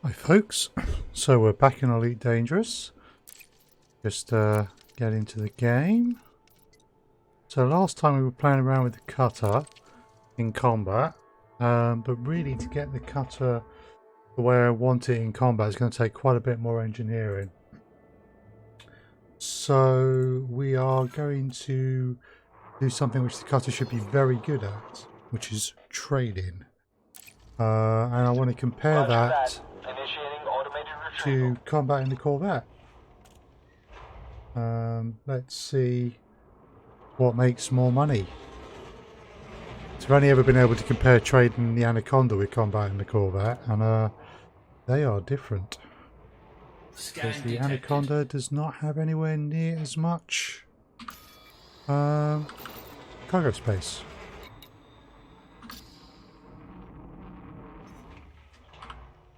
Hi folks, so we're back in Elite Dangerous. Just get into the game. So last time we were playing around with the cutter in combat, but really to get the cutter the way I want it in combat is going to take quite a bit more engineering. So we are going to do something which the cutter should be very good at, which is trading. And I want to compare that to combat in the Corvette. Let's see what makes more money. So I've only ever been able to compare trading the Anaconda with combat in the Corvette, and they are different. Because the Anaconda does not have anywhere near as much cargo space.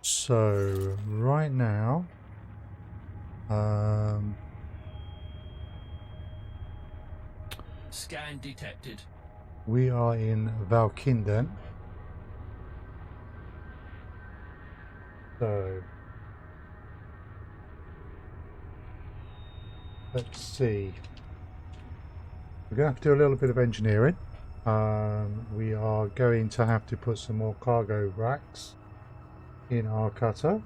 So right now, scan detected. We are in Valkinden. So let's see. We're going to have to do a little bit of engineering. We are going to have to put some more cargo racks in our cutter.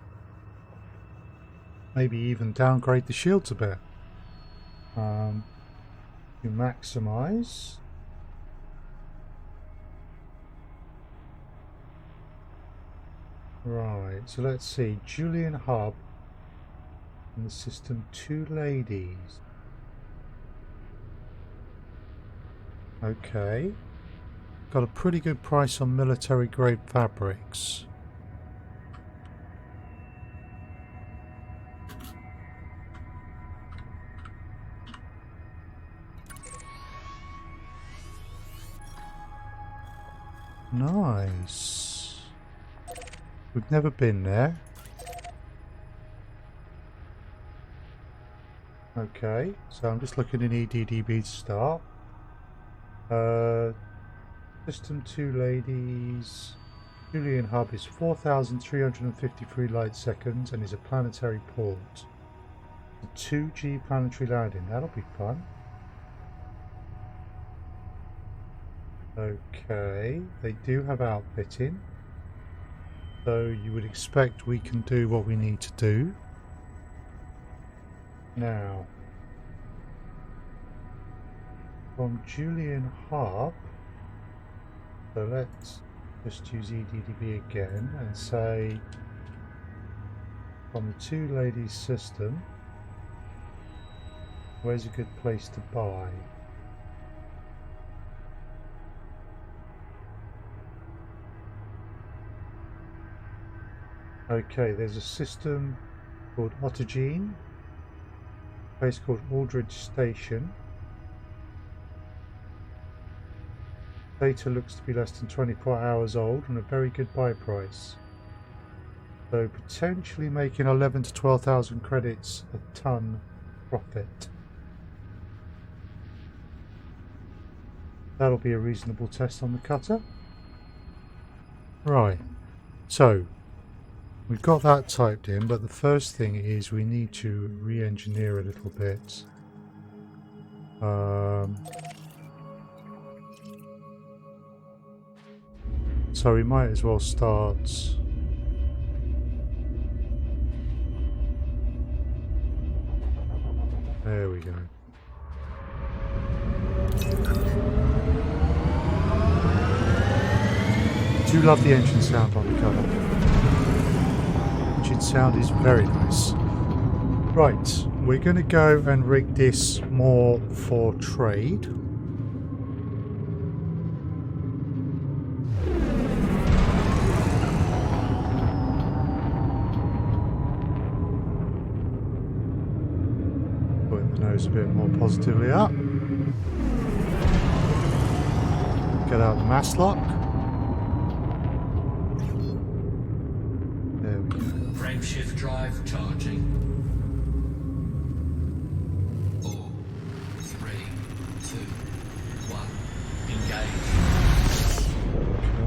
Maybe even downgrade the shields a bit to maximize. Right, so let's see. Julian Hub in the system, 2 ladies. Okay. Got a pretty good price on military grade fabrics. Nice. We've never been there. Okay, so I'm just looking in EDDB to start. System 2 ladies. Julian Hub is 4,353 light seconds and is a planetary port. A 2G planetary landing, that'll be fun. Okay, they do have outfitting, so you would expect we can do what we need to do. Now, from Julian Hub, so let's just use EDDB again and say from the 2 ladies system, where's a good place to buy? Okay, there's a system called Autogene, a place called Aldridge Station. Data looks to be less than 24 hours old and a very good buy price. So potentially making 11 to 12,000 credits a ton profit. That'll be a reasonable test on the cutter. Right, so we've got that typed in, but the first thing is we need to re-engineer a little bit. So we might as well start. There we go. I do love the engine sound on the cover. Engine sound is very nice. Right, we're going to go and rig this more for trade. A bit more positively up. Get out the mass lock. There we go. Frame shift drive charging. 4, 3, 2, 1. Engage.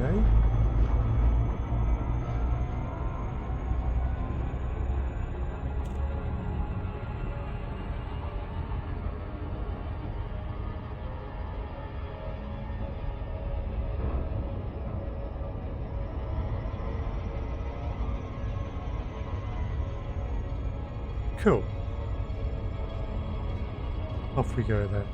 Okay. Cool. Off we go then.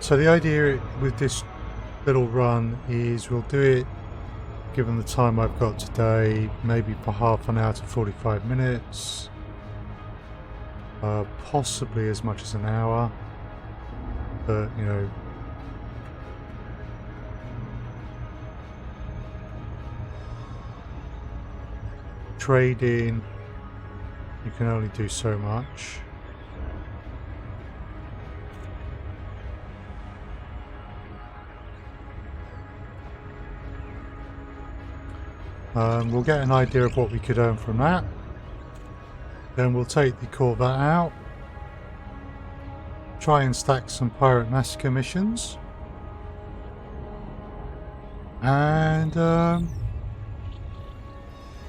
So the idea with this little run is we'll do it, given the time I've got today, maybe for half an hour to 45 minutes. Possibly as much as an hour. But, you know, trading, you can only do so much. We'll get an idea of what we could earn from that. Then we'll take the Corvette out. Try and stack some pirate massacre missions. And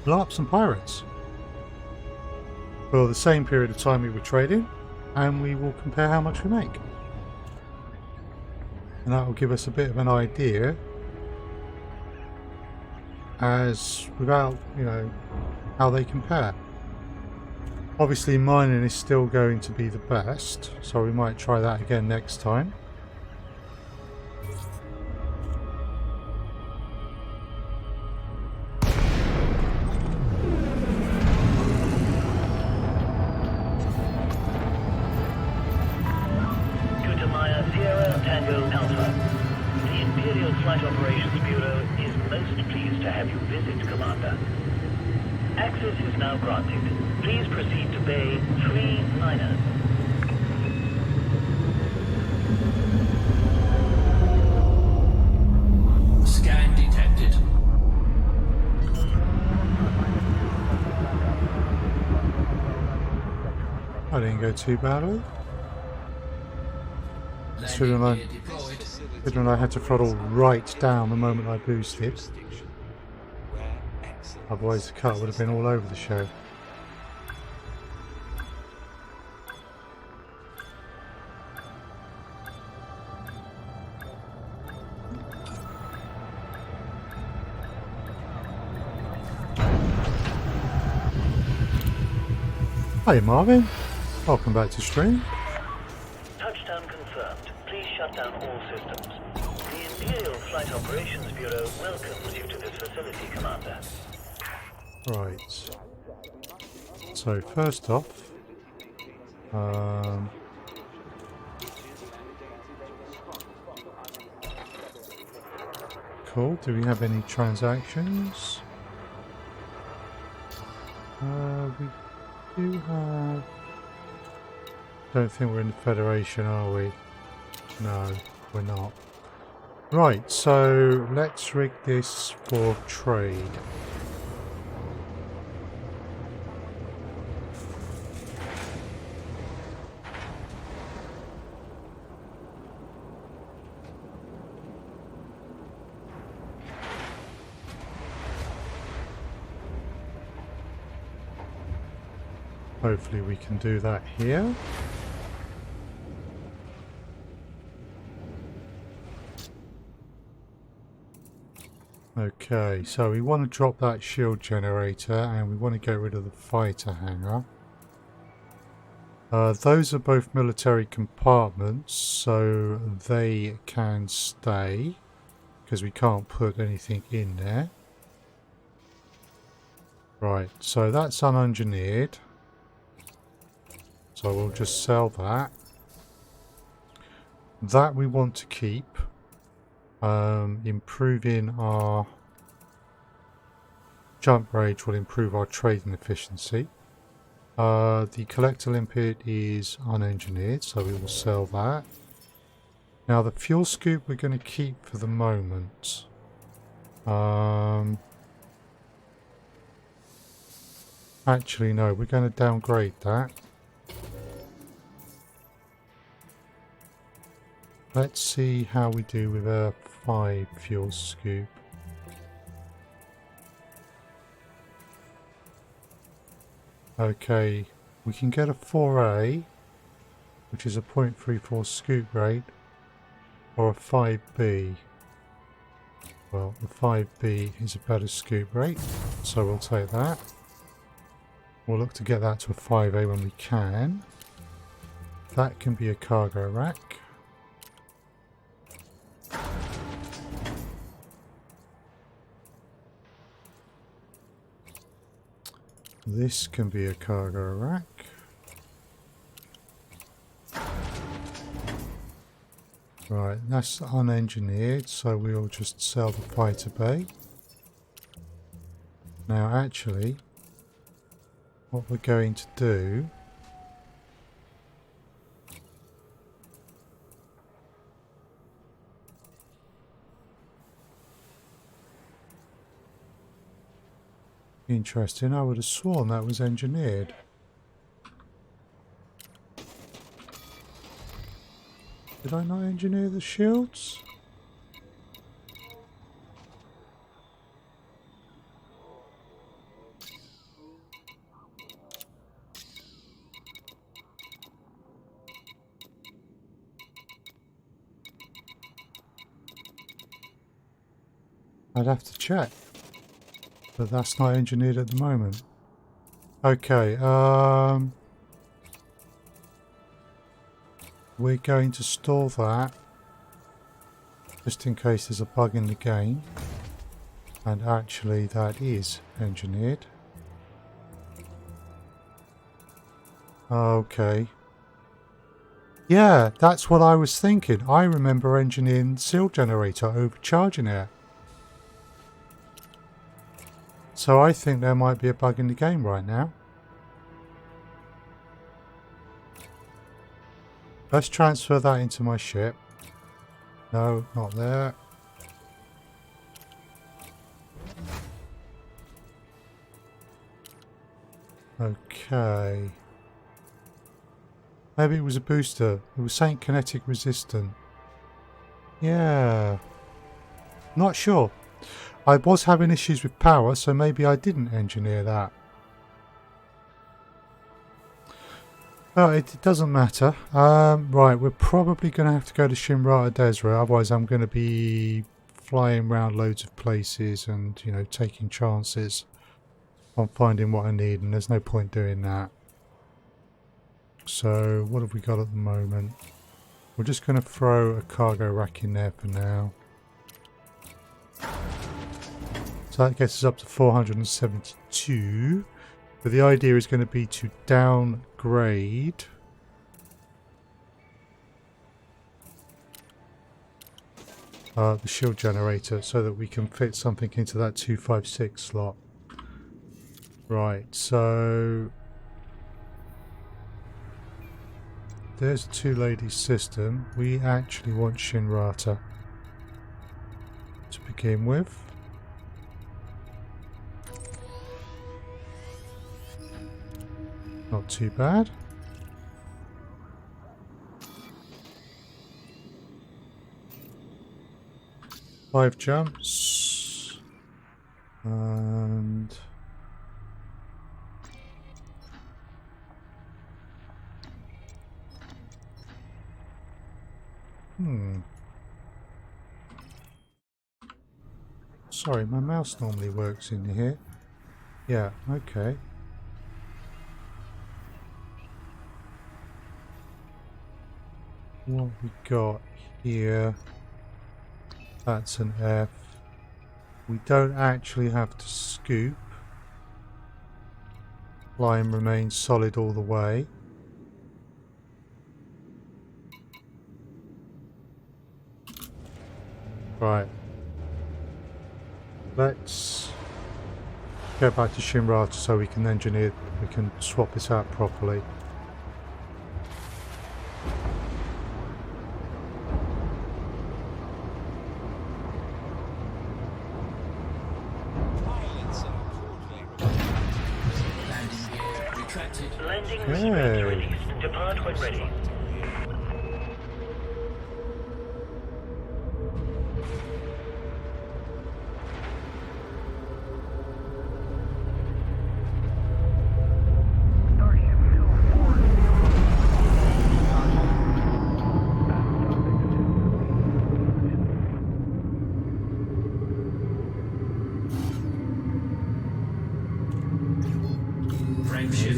blow up some pirates. For the same period of time we were trading. And we will compare how much we make. And that will give us a bit of an idea as without, you know, how they compare. Obviously mining is still going to be the best, so we might try that again next time. Sierra Tango Alpha. The Imperial Flight Operations Bureau is most pleased to have you visit, Commander. Access is now granted. Please proceed to Bay 39. Scan detected. I didn't go too badly. Landing gear deployed. Considering I had to throttle right down the moment I boosted. Otherwise the car would have been all over the show. Hey Marvin, welcome back to stream. Touchdown confirmed. Please shut down all systems. The Imperial Flight Operations Bureau welcomes you to this facility, Commander. Right. So first off, cool. Do we have any transactions? We do have. Don't think we're in the Federation, are we? No, we're not. Right. So let's rig this for trade. Hopefully we can do that here. Okay, so we want to drop that shield generator and we want to get rid of the fighter hangar. Those are both military compartments, so they can stay because we can't put anything in there. Right, so that's unengineered. So we'll just sell that. That we want to keep. Improving our jump range will improve our trading efficiency. The collector limpet is unengineered, so we will sell that. Now the fuel scoop we're going to keep for the moment. Actually no, we're going to downgrade that. Let's see how we do with a 5 fuel scoop. Okay, we can get a 4A, which is a 0.34 scoop rate, or a 5B. Well, the 5B is a better scoop rate, so we'll take that. We'll look to get that to a 5A when we can. That can be a cargo rack. This can be a cargo rack. Right, that's unengineered, so we'll just sell the fighter bay. Now actually, what we're going to do interesting, I would have sworn that was engineered. Did I not engineer the shields? I'd have to check. But that's not engineered at the moment. Okay, we're going to store that just in case there's a bug in the game. And actually that is engineered. Okay. Yeah, that's what I was thinking. I remember engineering the seal generator overcharging it. So I think there might be a bug in the game right now. Let's transfer that into my ship. No, not there. Okay. Maybe it was a booster. It was saying kinetic resistant. Yeah. Not sure. I was having issues with power, so maybe I didn't engineer that. But it doesn't matter. Right, we're probably going to have to go to Shimrata Desra, otherwise I'm going to be flying around loads of places and, you know, taking chances on finding what I need, and there's no point doing that. So, what have we got at the moment? We're just going to throw a cargo rack in there for now. So that gets us up to 472. But the idea is going to be to downgrade the shield generator so that we can fit something into that 256 slot. Right, so there's a two-lady system. We actually want Shimrata to begin with. Not too bad. Five jumps. And sorry, my mouse normally works in here. Yeah, okay. What we got here, that's an F. We don't actually have to scoop. Line remains solid all the way. Right. Let's go back to Shimrata so we can engineer, we can swap this out properly. Landing restraints released. Depart when ready.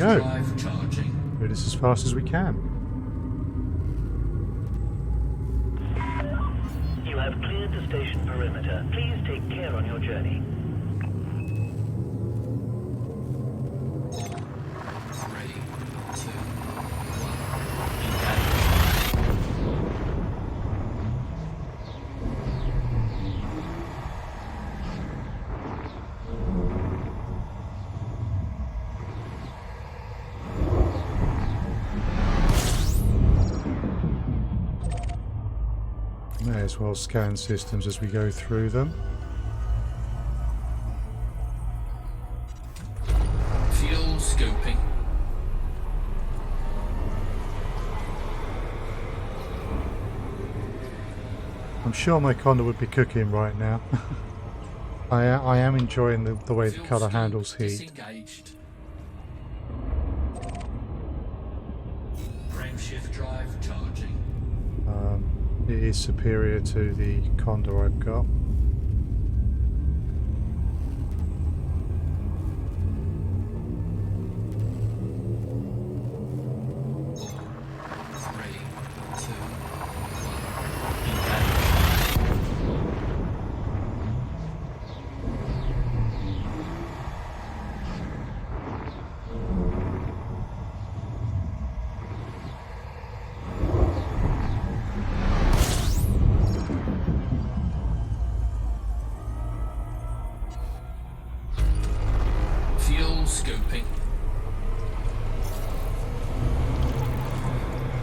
go. drive charging. Do this as fast as we can. You have cleared the station perimeter. Please take care on your journey. Ready, 2, 1, May as well scan systems as we go through them. fuel scoping. I'm sure my Condor would be cooking right now. I am enjoying the way the Fuel colour scope handles heat. disengaged. Frameshift drive charging. It is superior to the Condor I've got. Ready, 2, 1. Fuel scoping.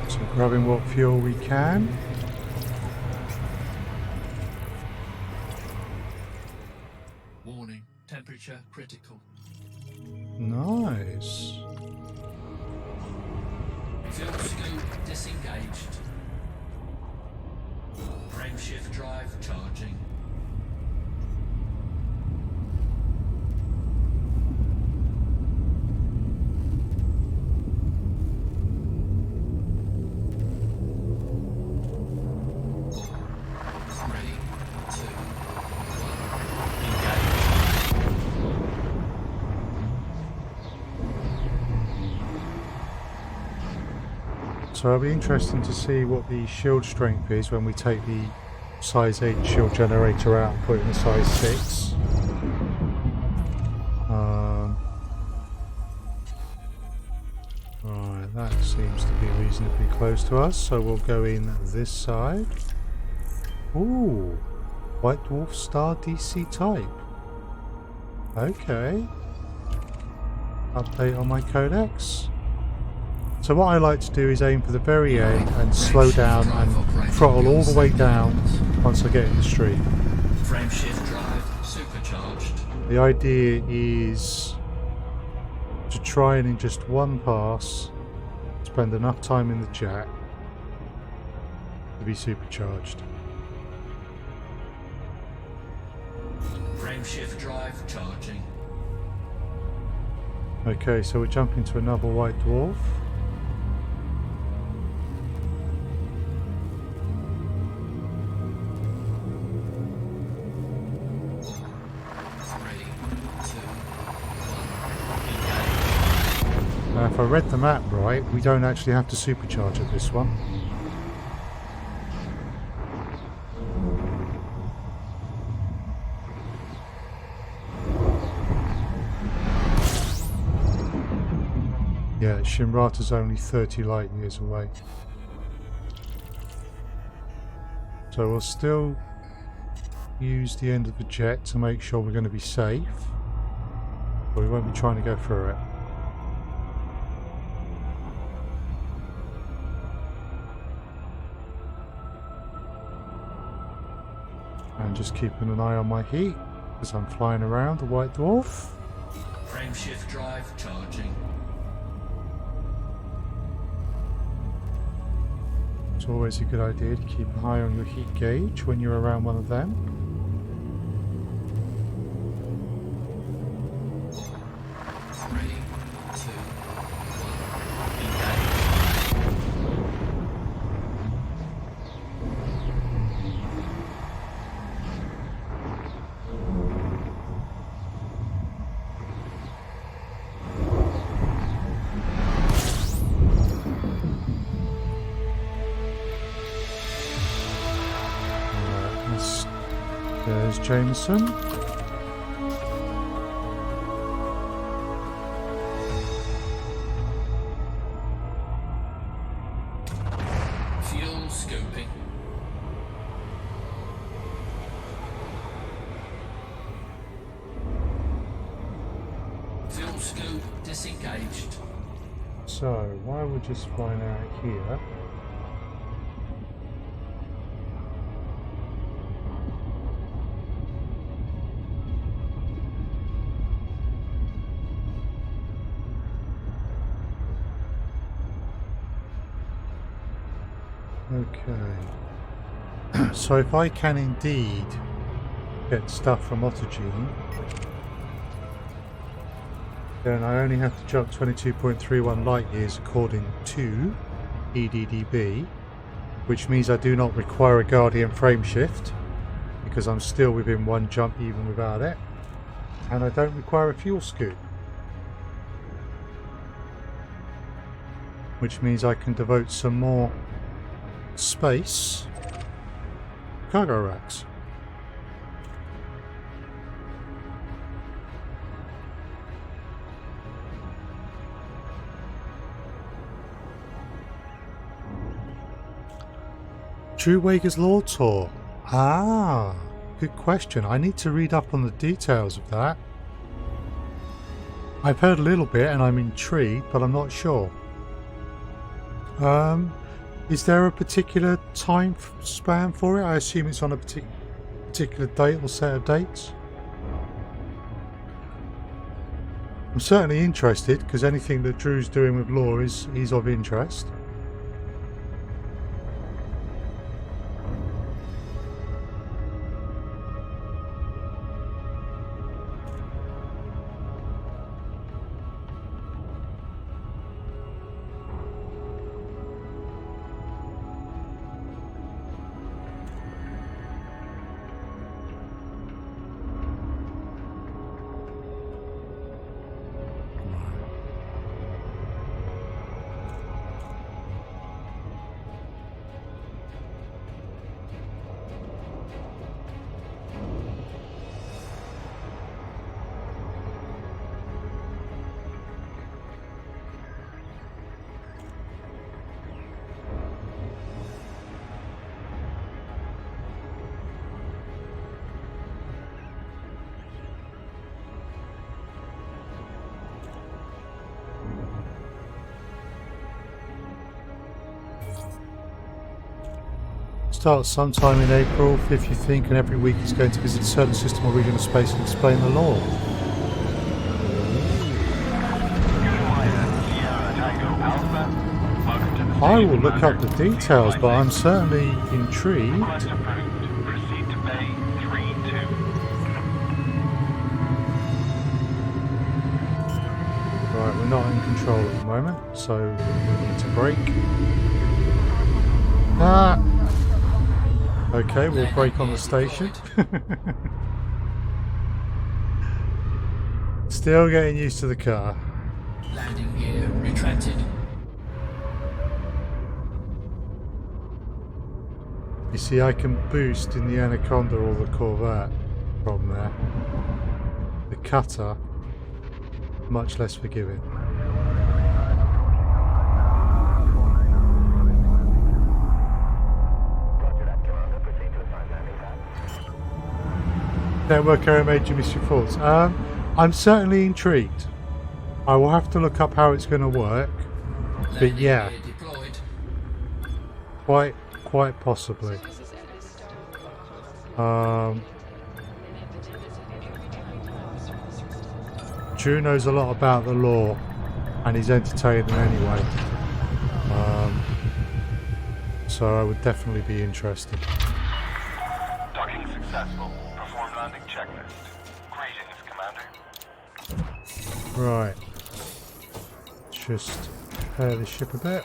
So grabbing what fuel we can. Warning, temperature critical. Nice. Fuel scope disengaged. Frameshift drive charging. Ready, 2, 1, So it'll be interesting to see what the shield strength is when we take the size 8 shield generator out and put it in the size 6. Right, that seems to be reasonably close to us, so we'll go in this side. Ooh, White Dwarf Star DC type. Okay. Update on my codex. So what I like to do is aim for the very end and slow down and throttle all the way down once I get in the street. Frameshift drive supercharged. The idea is to try and in just one pass spend enough time in the jack to be supercharged. Frameshift drive charging. Okay, so we're jumping to another White Dwarf. Ready, 2, 1, Now, if I read the map right, we don't actually have to supercharge at this one. Yeah, Shimrata's only 30 light years away. So we'll still use the end of the jet to make sure we're going to be safe, but we won't be trying to go through it. And just keeping an eye on my heat as I'm flying around the White Dwarf. Frameshift drive charging. It's always a good idea to keep an eye on your heat gauge when you're around one of them. Ready, 2, 1, There's Jameson. Fuel scooping. Fuel scoop disengaged. So, while we're just flying out here, okay. So if I can indeed get stuff from Autogene, then I only have to jump 22.31 light years according to EDDB, which means I do not require a Guardian frame shift because I'm still within one jump even without it, and I don't require a fuel scoop, which means I can devote some more space to cargo racks. Drew Wager's Law Tour. Ah, good question. I need to read up on the details of that. I've heard a little bit and I'm intrigued, but I'm not sure. Is there a particular time span for it? I assume it's on a particular date or set of dates. I'm certainly interested because anything that Drew's doing with law is of interest. Starts sometime in April, if you think, and every week is going to visit a certain system or region of space and explain the law. I will look up the details, but I'm certainly intrigued. Right, we're not in control at the moment, so we need to brake. Ah! Okay, we'll brake on the station. Still getting used to the car. Landing gear retracted. You see, I can boost in the Anaconda or the Corvette from there. The cutter, much less forgiving. Network error made you miss your thoughts. I'm certainly intrigued. I will have to look up how it's going to work, but yeah, quite possibly. Drew knows a lot about the law, and he's entertaining anyway. So I would definitely be interested. Docking successful. Perform landing checklist. Greetings, Commander. Right. Just prepare the ship a bit.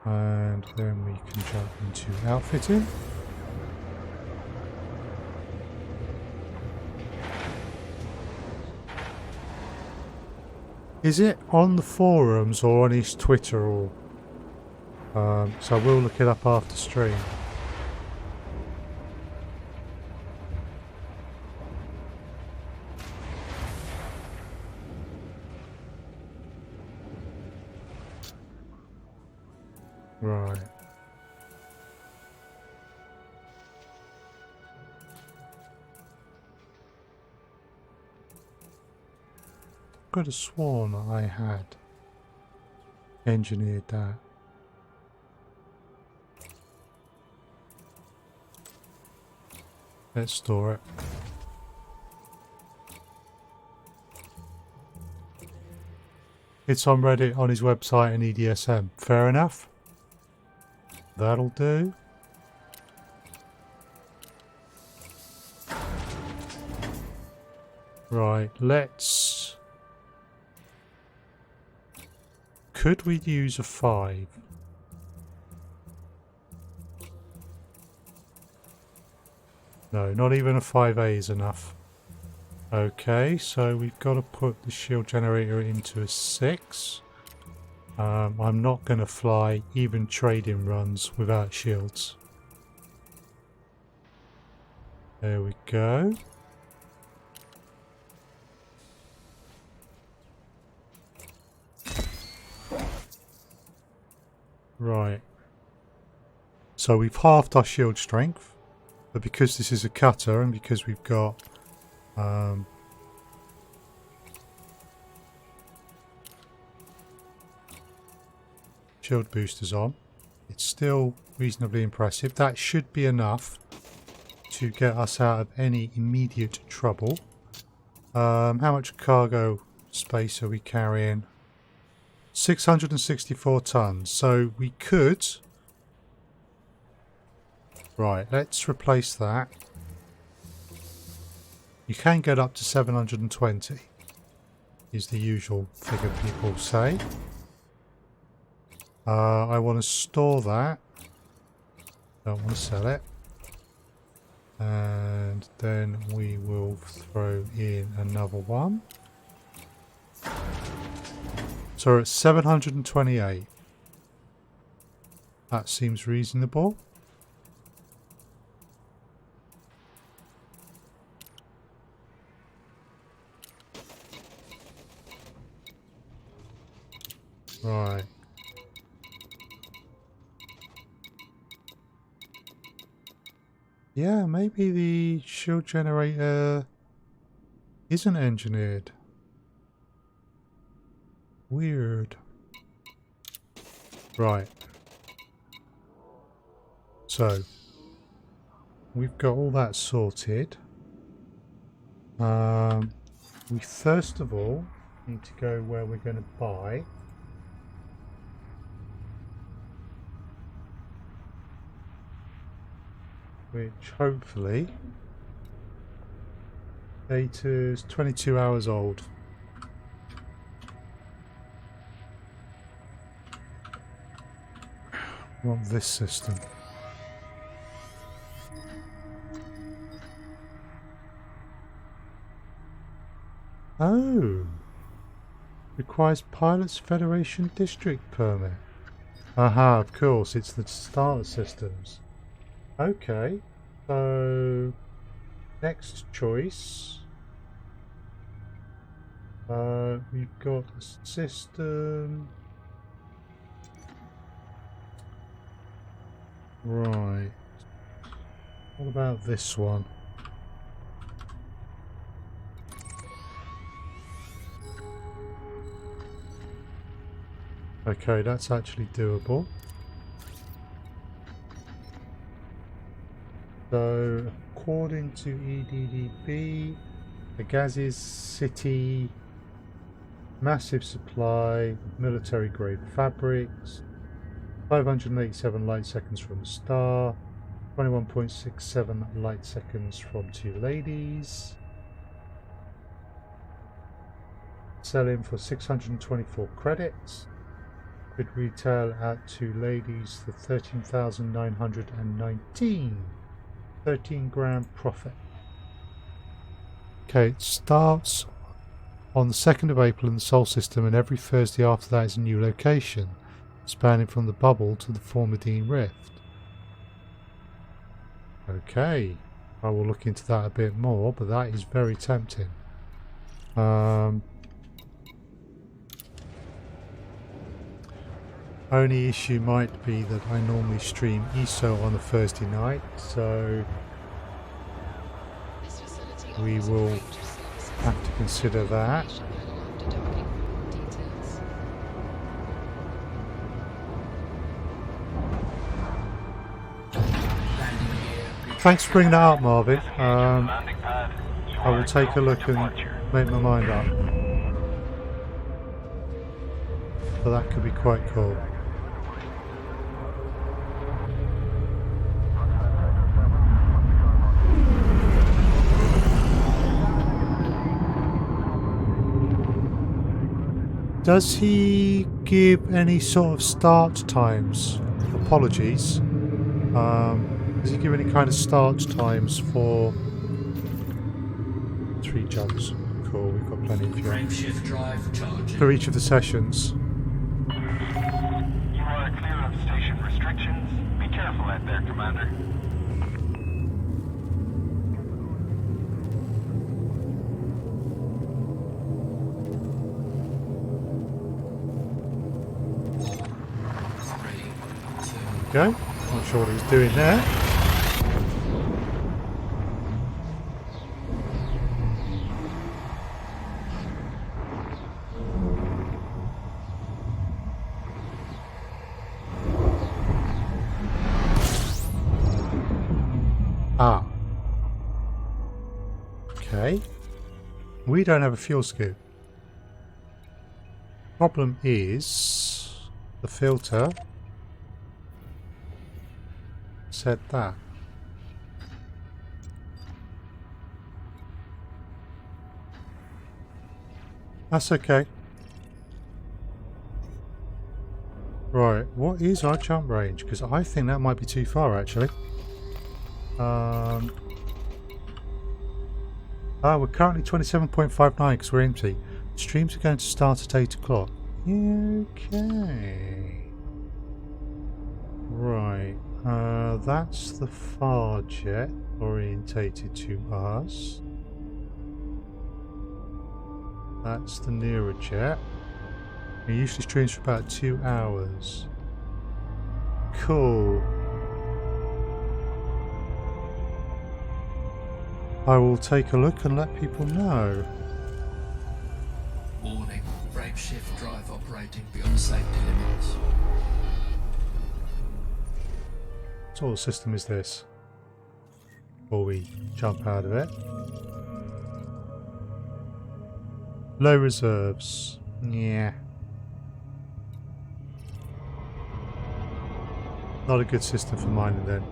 And then we can jump into outfitting. Is it on the forums or on his Twitter or... so I will look it up after stream. Right. Could have sworn I had engineered that. Let's store it. It's on Reddit, on his website and EDSM. Fair enough. That'll do. Right, let's... Could we use a 5? No, not even a 5A is enough. Okay, so we've got to put the shield generator into a 6. I'm not going to fly even trade-in runs without shields. There we go. Right. So we've halved our shield strength, but because this is a cutter and because we've got shield boosters on, it's still reasonably impressive. That should be enough to get us out of any immediate trouble. How much cargo space are we carrying? 664 tons. So we could... Right, let's replace that. You can get up to 720, is the usual figure people say. I want to store that. Don't want to sell it. And then we will throw in another one. So we're at 728. That seems reasonable. Right. Yeah, maybe the shield generator isn't engineered. Weird. Right. So, we've got all that sorted. We first of all need to go where we're going to buy. Which hopefully data's 22 hours old. We want this system. Oh, requires Pilots Federation District permit. Aha, of course, it's the starter systems. Okay, so next choice. We've got a system. Right. What about this one? Okay, that's actually doable. So, according to EDDB, the Gaz's city, massive supply of military grade fabrics, 587 light seconds from the star, 21.67 light seconds from two ladies, selling for 624 credits, could retail at two ladies for 13,919. 13 grand profit. Okay, it starts on the 2nd of April in the Sol system, and every Thursday after that is a new location, spanning from the bubble to the Formidine Rift. Okay, I will look into that a bit more, but that is very tempting. Only issue might be that I normally stream ESO on a Thursday night, so we will have to consider that. Thanks for bringing that up, Marvin. Landing pad. I will take a look and make my mind up. So that could be quite cool. Does he give any sort of start times? Apologies. Does he give any kind of start times for 3 jumps? Cool, we've got plenty of fuel. Frameshift drive charging. For each of the sessions. You are clear of station restrictions. Be careful out there, Commander. Okay, not sure what he's doing there. Ah. Okay. We don't have a fuel scoop. Problem is the filter said that. That's okay. Right, what is our jump range? Because I think that might be too far actually. We're currently 27.59 because we're empty. Streams are going to start at 8 o'clock. Okay. Right. That's the far jet orientated to us. That's the nearer jet. It usually streams for about 2 hours. Cool. I will take a look and let people know. Warning. Frameshift drive operating beyond safety limits. What sort of system is this? Before we jump out of it. Low reserves. Yeah. Not a good system for mining then.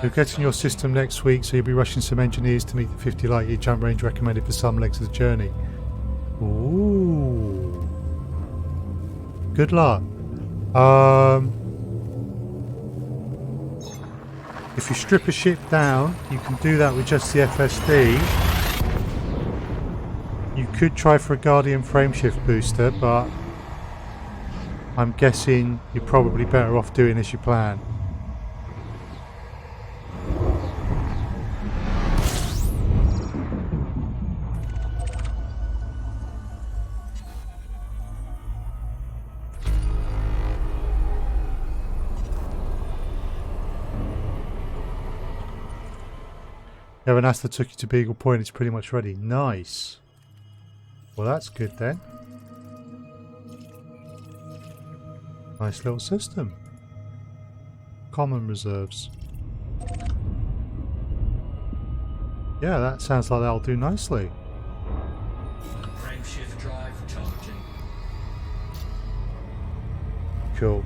You're getting your system next week, so you'll be rushing some engineers to meet the 50 light year jump range recommended for some legs of the journey. Ooh. Good luck. If you strip a ship down, you can do that with just the FSD. You could try for a Guardian frameshift booster, but I'm guessing you're probably better off doing as you plan. Yeah, when Asta took you to Beagle Point, it's pretty much ready. Nice. Well, that's good then. Nice little system. Common reserves. Yeah, that sounds like that'll do nicely. Frameshift drive charging. Cool.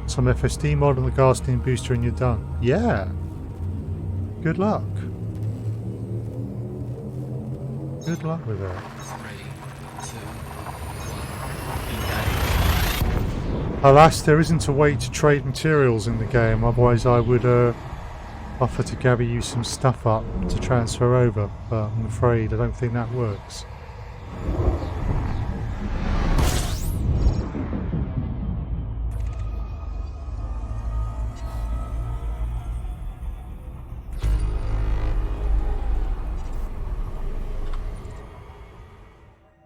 Some FSD mod on the Garstein booster and you're done. Yeah. Good luck. Good luck with that. 3, 2, 1, engage. Alas, there isn't a way to trade materials in the game, otherwise I would offer to gather you some stuff up to transfer over, but I'm afraid I don't think that works.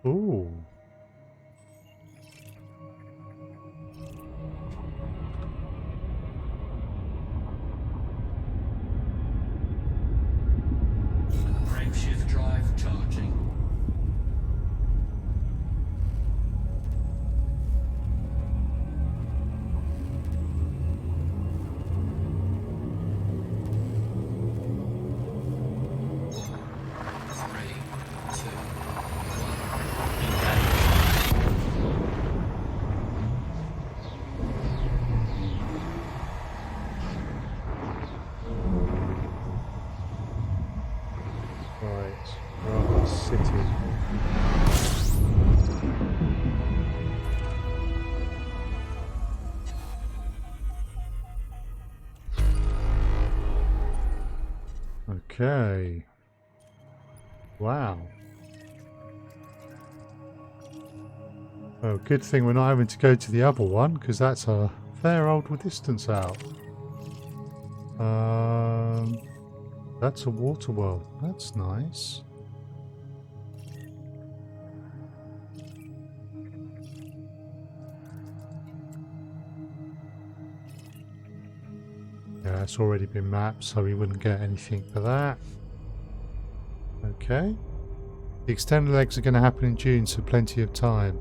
Ooh. Frameshift drive charging. Three, two, one. Engage. Right. Right. City. Okay. Wow. Oh, good thing we're not having to go to the other one, because that's a fair old distance out. That's a water world. That's nice. Yeah, it's already been mapped, so we wouldn't get anything for that. Okay. The extended legs are going to happen in June, so plenty of time.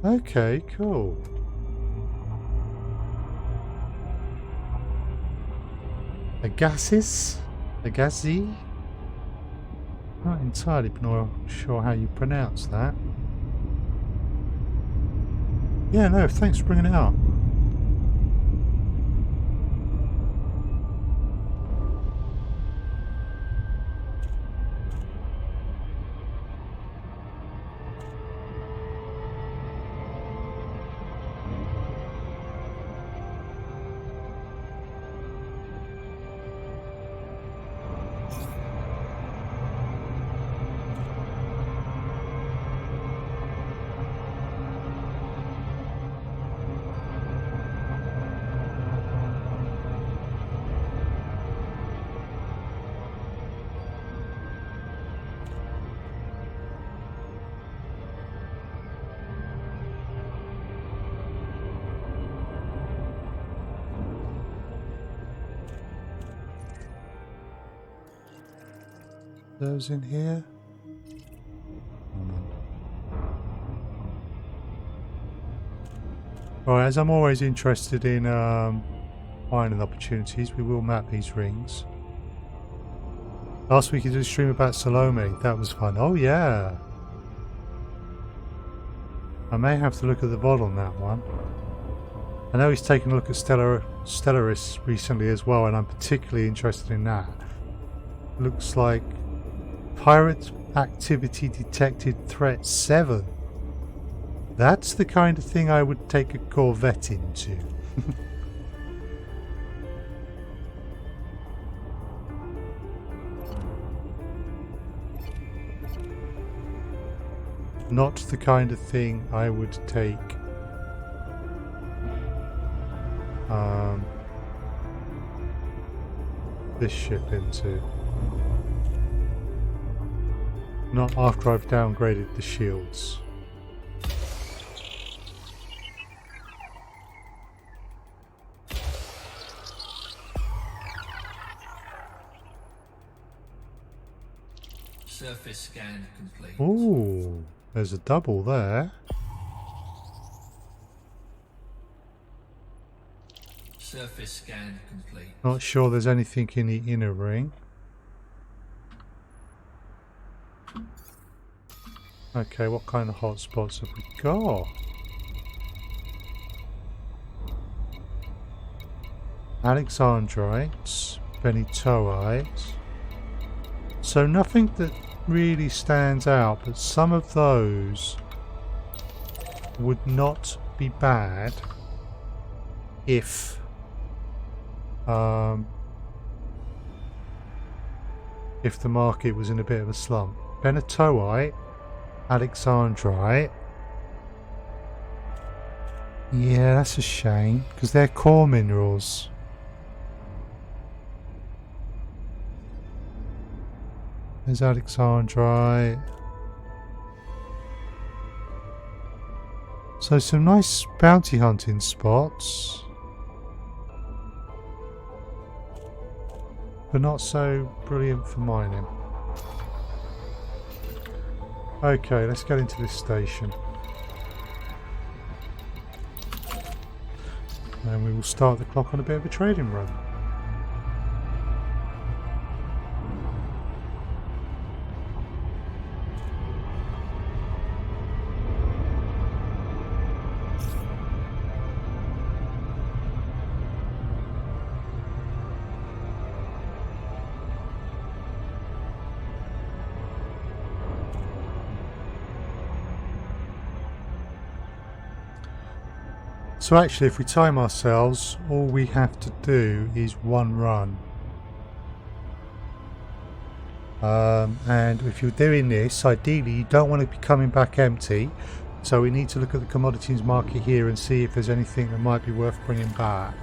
Okay, cool. Agassiz? Agassiz? Not entirely sure how you pronounce that. Yeah, no, thanks for bringing it up. Those in here? Right, as I'm always interested in finding opportunities, we will map these rings. Last week you did a stream about Salome. That was fun. Oh yeah. I may have to look at the VOD on that one. I know he's taken a look at Stellaris recently as well, and I'm particularly interested in that. Looks like pirate activity detected threat 7. That's the kind of thing I would take a Corvette into. Not the kind of thing I would take this ship into. Not after I've downgraded the shields. Surface scan complete. Ooh, there's a double there. Surface scan complete. Not sure there's anything in the inner ring. Okay, what kind of hotspots have we got? Alexandrites, Benitoites. So nothing that really stands out, but some of those would not be bad if the market was in a bit of a slump. Benitoite, Alexandrite. Yeah, that's a shame, because they're core minerals. There's Alexandrite. So some nice bounty hunting spots, but not so brilliant for mining. Okay, let's get into this station. And we will start the clock on a bit of a trading run. So actually, if we time ourselves, all we have to do is one run. And if you're doing this, ideally you don't want to be coming back empty. So we need to look at the commodities market here and see if there's anything that might be worth bringing back.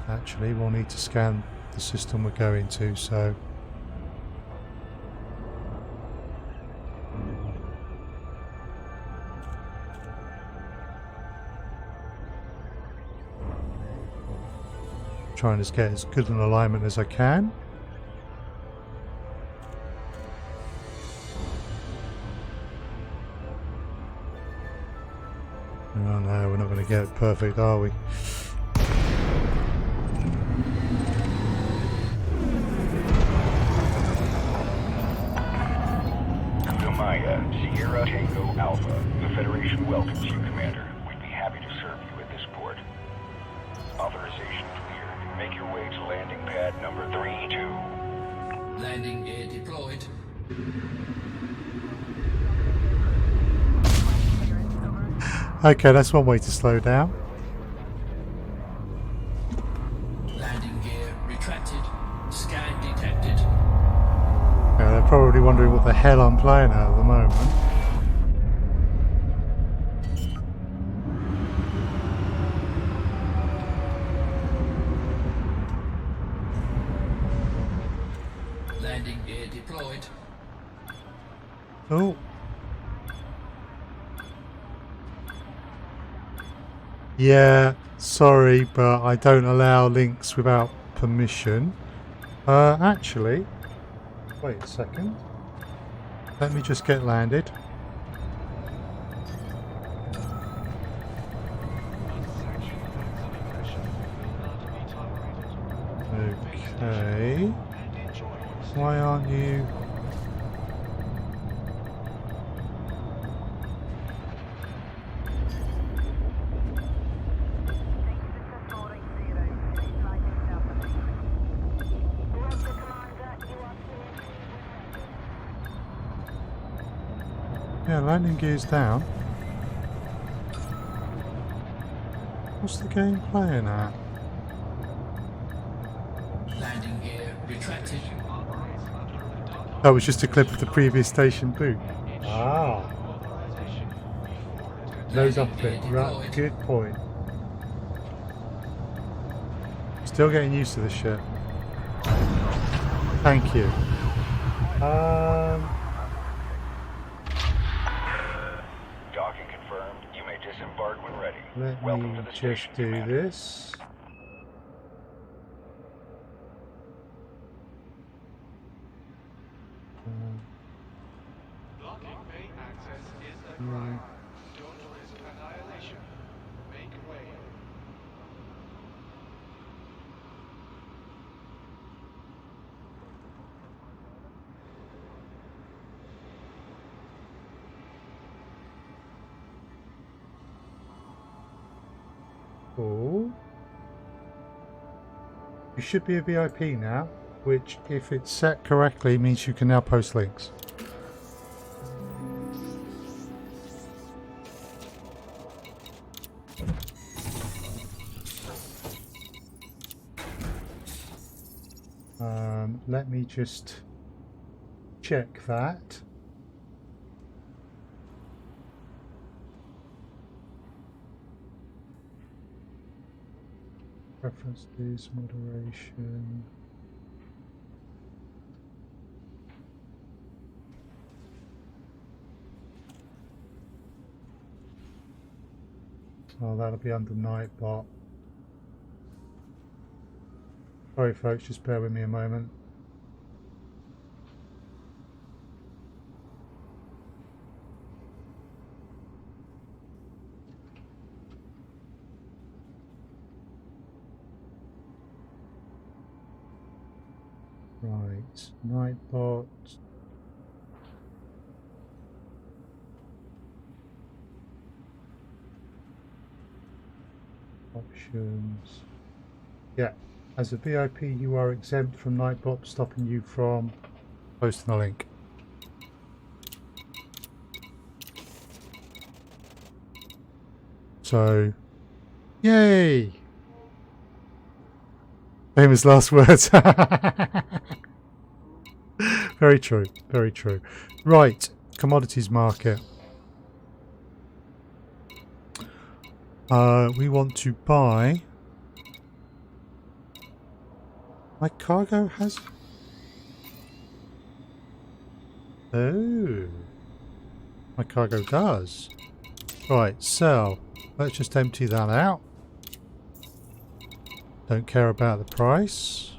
Actually, we'll need to scan the system we're going to, so... trying to get as good an alignment as I can. Oh no, we're not going to get it perfect, are we? Sierra Tango Alpha. The Federation welcomes you, Commander. We'd be happy to serve you at this port. Authorization cleared. Make your way to landing pad number 32. Landing gear deployed. Okay, that's one way to slow down. Landing gear retracted. Scan detected. Yeah, they're probably wondering what the hell I'm playing at the moment. Landing gear deployed. Oh. Yeah, sorry, but I don't allow links without permission. Actually, wait a second. Let me just get landed. Okay. Why aren't you... Yeah, landing gear's down. What's the game playing at? Landing gear retracted. That was just a clip of the previous station boot. Ah. Nose up a bit. Right, good point. Still getting used to this shit. Thank you. Docking confirmed. You may disembark when ready. Let Welcome me to the just station, do Commander. this. Blocking bay access is a Right. crime. Don't risk annihilation. Make way. Cool. You should be a VIP now, which, if it's set correctly, means you can now post links. Let me just check that. Preferences, moderation. Oh, that'll be under Nightbot. Sorry folks, just bear with me a moment. Right, Nightbot. Options. Yeah, as a VIP you are exempt from Nightbot, stopping you from posting a link. So, yay! Famous last words. Very true, very true. Right, commodities market. We want to buy... My cargo has... Oh. My cargo does. Right, sell. Let's just empty that out. Don't care about the price.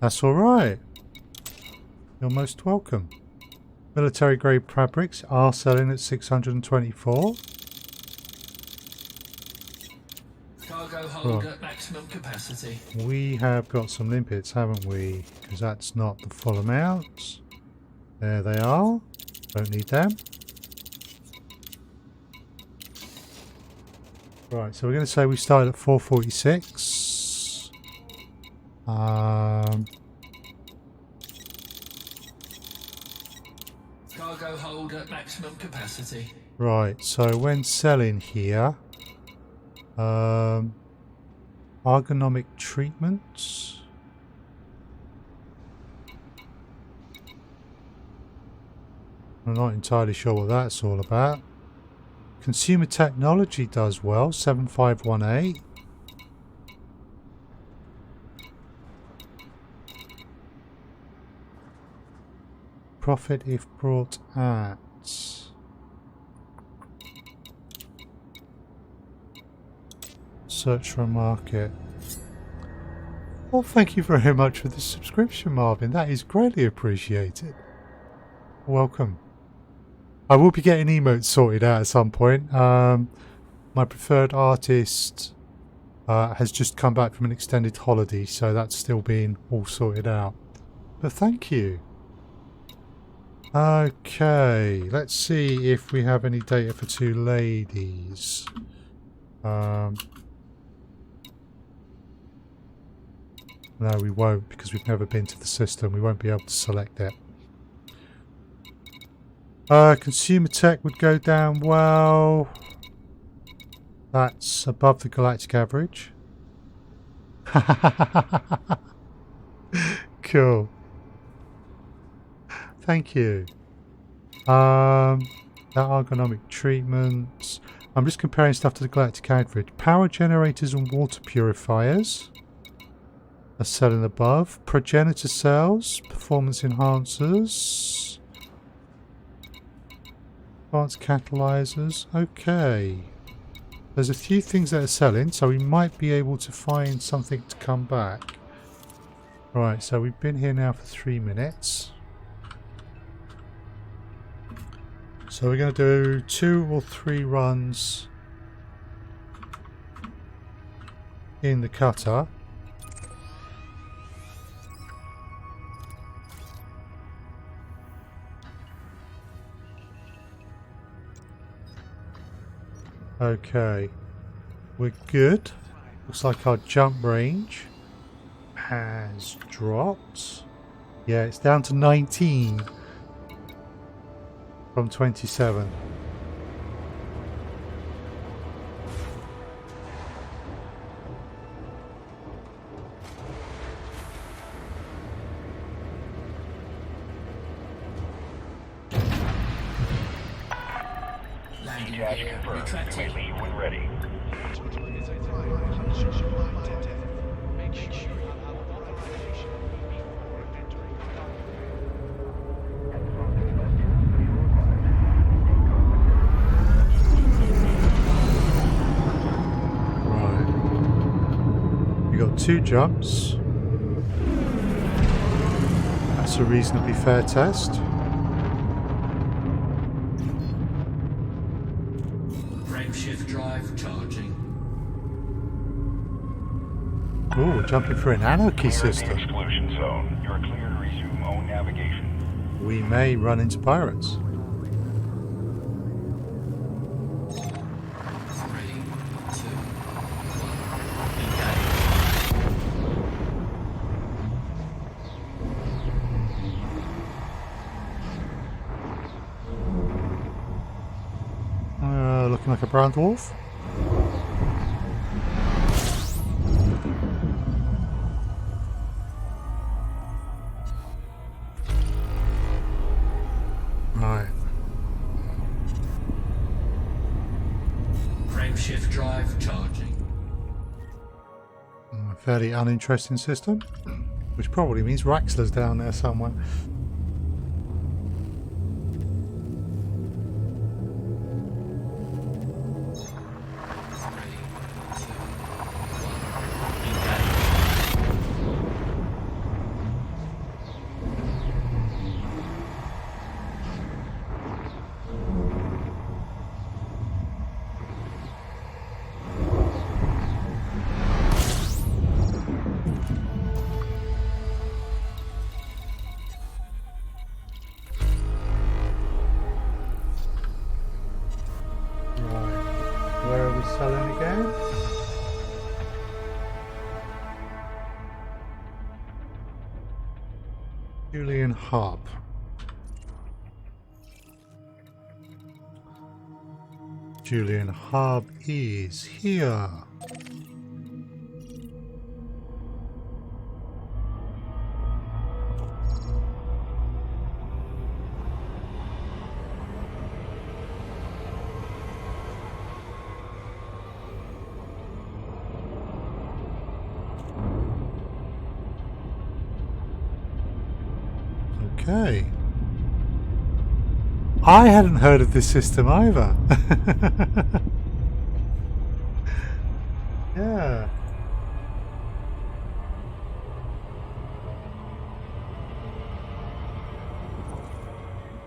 That's alright. You're most welcome. Military grade fabrics are selling at 624. Cargo hold at maximum capacity. We have got some limpets, haven't we? Because that's not the full amount. There they are. Don't need them. Right, so we're going to say we started at 446. Cargo hold at maximum capacity. Right, so when selling here, ergonomic treatments. I'm not entirely sure what that's all about. Consumer technology does well, 7518. Profit if brought at. Search for a market. Well, thank you very much for the subscription, Marvin. That is greatly appreciated. Welcome. I will be getting emotes sorted out at some point. My preferred artist has just come back from an extended holiday, so that's still being all sorted out. But thank you. Okay, let's see if we have any data for two ladies. No, we won't, because we've never been to the system. We won't be able to select it. Consumer tech would go down well. That's above the galactic average. Cool. Thank you. That ergonomic treatment. I'm just comparing stuff to the galactic average. Power generators and water purifiers are selling above. Progenitor cells, performance enhancers. Advanced catalyzers. Okay. There's a few things that are selling, so we might be able to find something to come back. Right, so we've been here now for 3 minutes. So we're going to do 2 or 3 runs in the cutter. Okay, we're good. Looks like our jump range has dropped. Yeah, it's down to 19 from 27. Landing Detach gear confirmed. You retracted. may leave when ready. 2 jumps. That's a reasonably fair test. Frameshift drive charging. Oh, we're jumping through an anarchy Clear the system. exclusion zone. You're clear to resume own navigation. We may run into pirates. 3, 2, 1, engage. Looking like a brown dwarf. Right. Frameshift drive charging. A fairly uninteresting system, which probably means Raxler's down there somewhere. Where are we selling again? Julian Hub. Julian Hub is here. Okay. I hadn't heard of this system either. Yeah.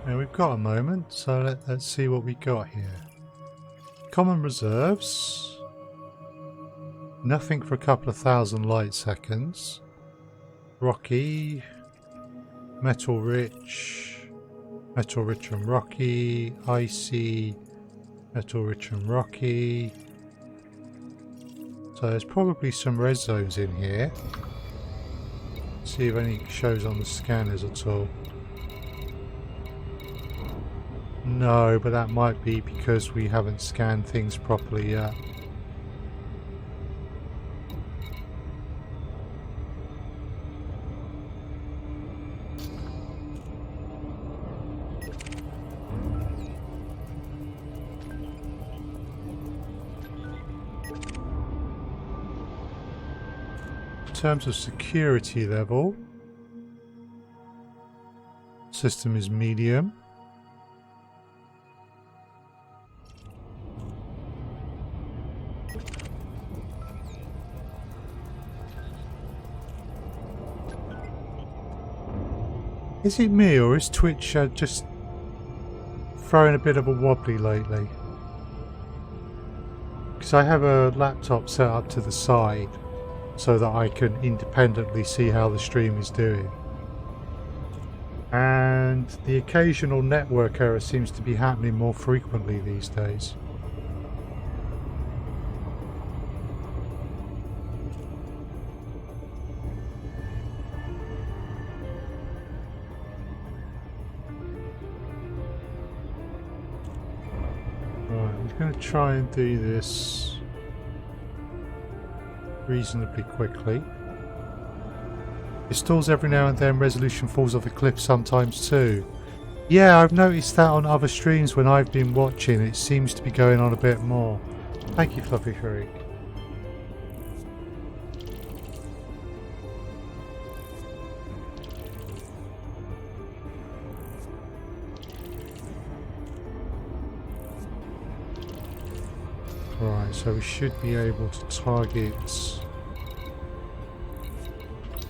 Now we've got a moment, so let's see what we got here. Common reserves. Nothing for a couple of thousand light seconds. Rocky. Metal rich and rocky, icy, metal rich and rocky. So there's probably some red zones in here. See if any shows on the scanners at all. No, but that might be because we haven't scanned things properly yet. In terms of security level, system is medium. Is it me or is Twitch just throwing a bit of a wobbly lately? Because I have a laptop set up to the side so that I can independently see how the stream is doing. And the occasional network error seems to be happening more frequently these days. Right, I'm going to try and do this reasonably quickly. It stalls every now and then, resolution falls off a cliff sometimes too. Yeah, I've noticed that on other streams when I've been watching, it seems to be going on a bit more. Thank you, Fluffy Freak. Right, so we should be able to target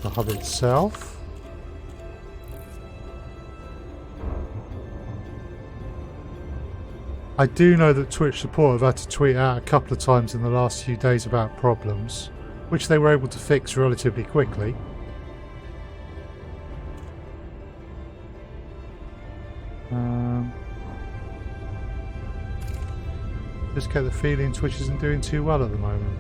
the hub itself. I do know that Twitch support have had to tweet out a couple of times in the last few days about problems, which they were able to fix relatively quickly. Just get the feeling Twitch isn't doing too well at the moment.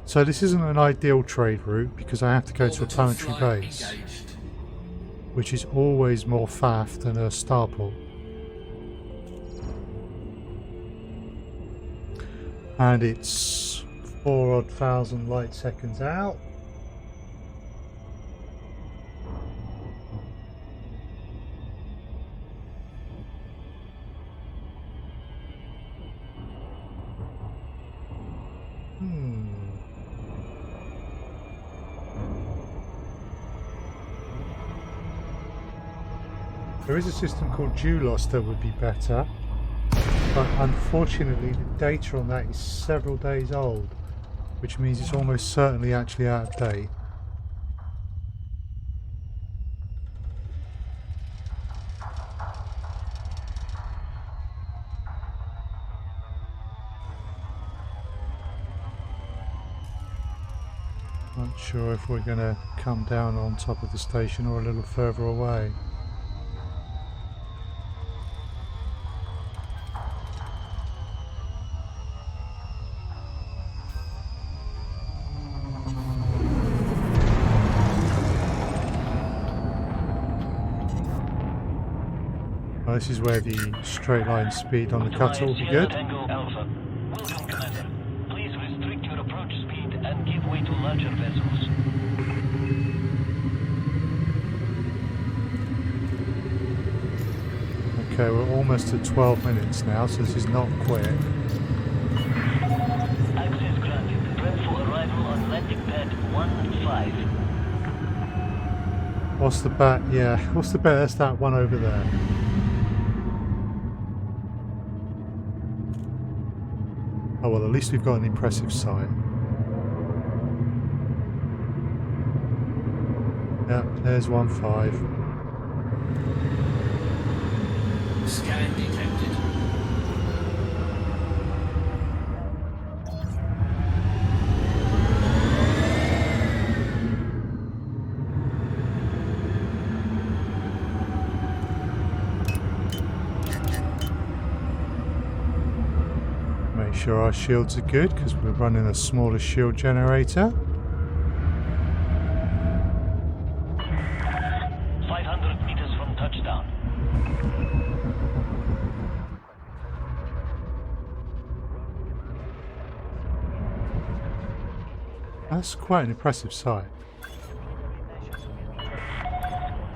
So this isn't an ideal trade route because I have to go to a planetary base, which is always more faff than a starport. And it's 4,000 light seconds out. There is a system called Julos that would be better, but unfortunately the data on that is several days old, which means it's almost certainly actually out of date. Not sure if we're going to come down on top of the station or a little further away. This is where the straight line speed on the cutter will be good. Alpha. Welcome, Commander. Please restrict your approach speed and give way to larger vessels. Okay, we're almost at 12 minutes now, so this is not quick. Access granted. Prep for arrival on landing pad 1-5. What's the bet? Yeah, what's the bet? That's that one over there. Oh well, at least we've got an impressive sight. Yep, there's 1-5. Scan detected. Make sure our shields are good because we're running a smaller shield generator. 500 meters from touchdown. That's quite an impressive sight.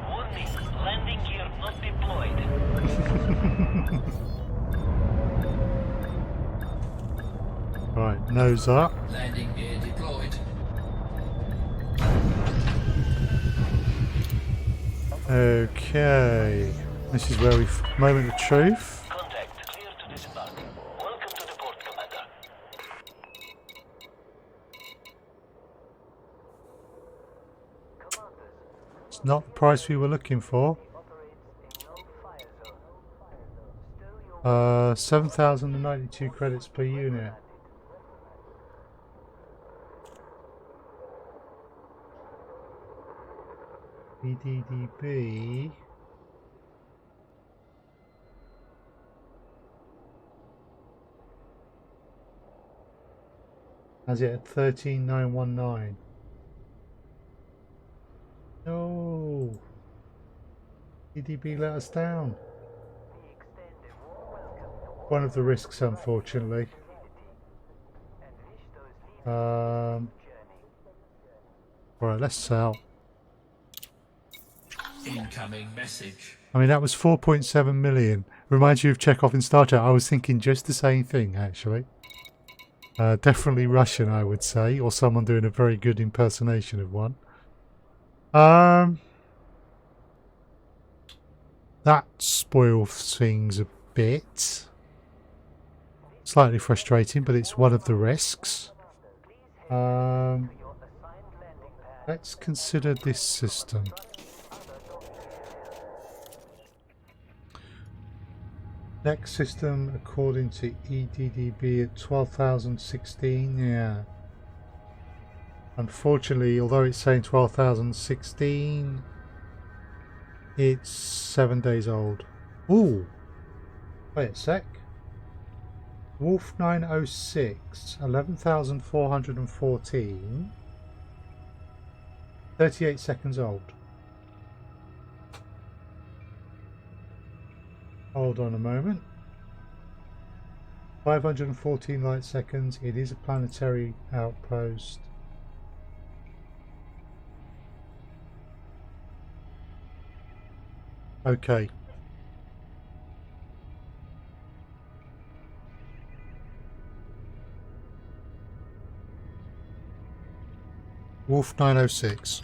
Warning, landing gear not deployed. Right, nose up. Landing gear deployed. Okay, this is where we moment of truth. Contact. Clear to disembark. Welcome to the port, Commander. It's not the price we were looking for. 7,092 credits per unit. EDDB. Has it at 13,919? No. EDB let us down. One of the risks, unfortunately. Right, let's sell. Incoming message. I mean, that was 4.7 million. Reminds you of Chekhov in Star Trek. I was thinking just the same thing, actually. Definitely Russian, I would say, or someone doing a very good impersonation of one. That spoils things a bit. Slightly frustrating, but it's one of the risks. Let's consider this system. Next system according to EDDB at 12,016, yeah. Unfortunately, although it's saying 12,016, it's 7 days old. Ooh! Wait a sec. Wolf 906, 11,414, 38 seconds old. Hold on a moment. 514 light seconds. It is a planetary outpost. Okay. Wolf 906.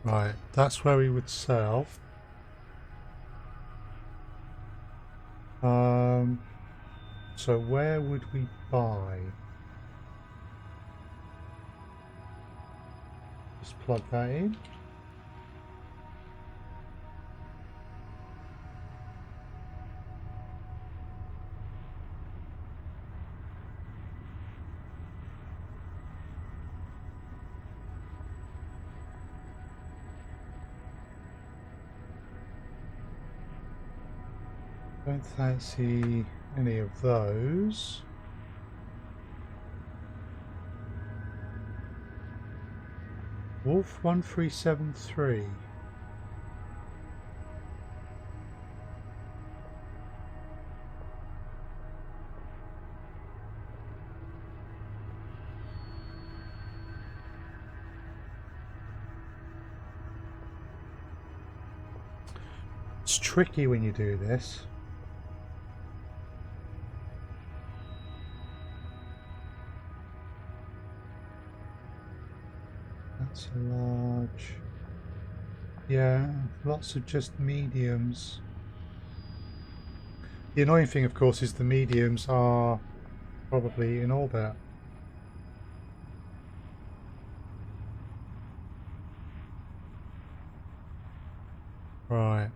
Right, that's where we would sell. So where would we buy? Just plug that in. Don't fancy any of those. Wolf 1373. It's tricky when you do this. That's a large. Yeah, lots of just mediums. The annoying thing, of course, is the mediums are probably in orbit. Right.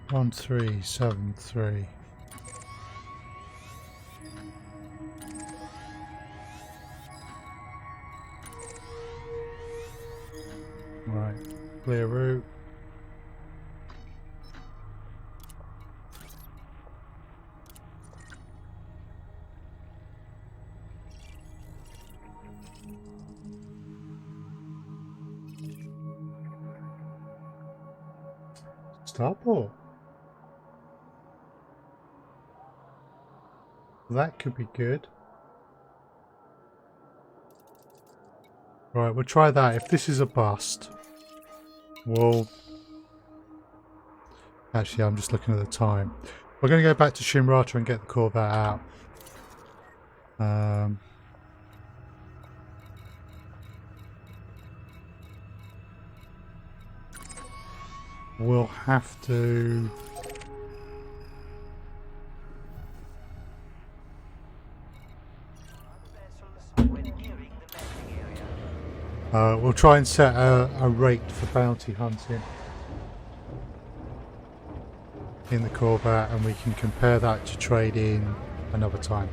One 373. Right, clear route. Starport. That could be good. Right, we'll try that. If this is a bust, we'll... Actually, I'm just looking at the time. We're going to go back to SilmarUK and get the Corvette out. We'll have to... we'll try and set a rate for bounty hunting in the Corvette, and we can compare that to trading another time.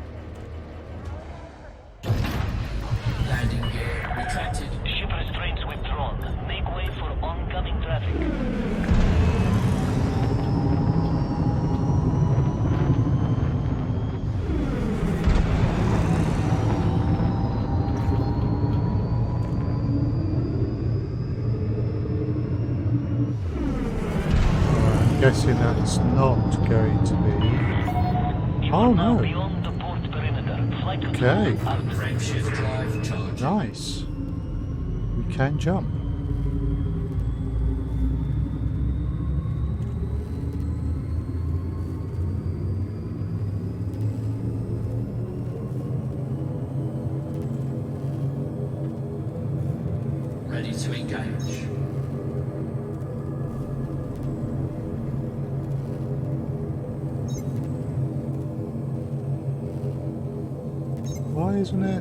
Landing gear retracted. Ship restraints withdrawn. Make way for oncoming traffic. guessing that's not going to be... You Oh are now no. beyond the port perimeter. Flight Okay. control out. Frameshift drive charging. Nice. We can jump. Ready to engage. Why isn't it?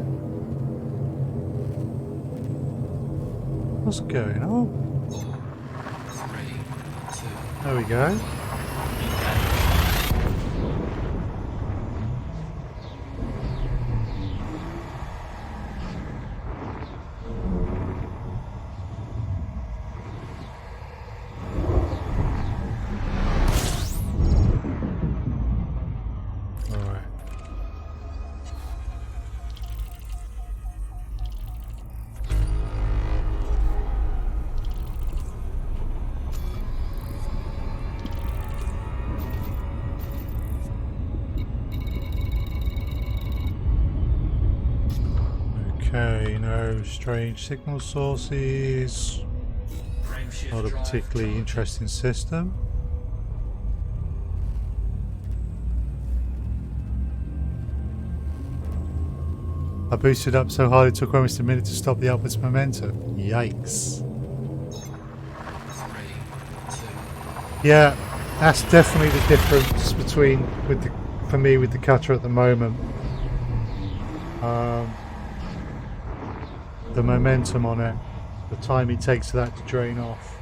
What's going on? 4, 3, 2, There we go. Alright. Okay, no strange signal sources. frameshift Not a drive particularly charging. interesting system. I boosted up so hard it took almost a minute to stop the upwards momentum. Yikes. 3, 2, Yeah, that's definitely the difference between for me with the cutter at the moment. The momentum on it, the time it takes for that to drain off.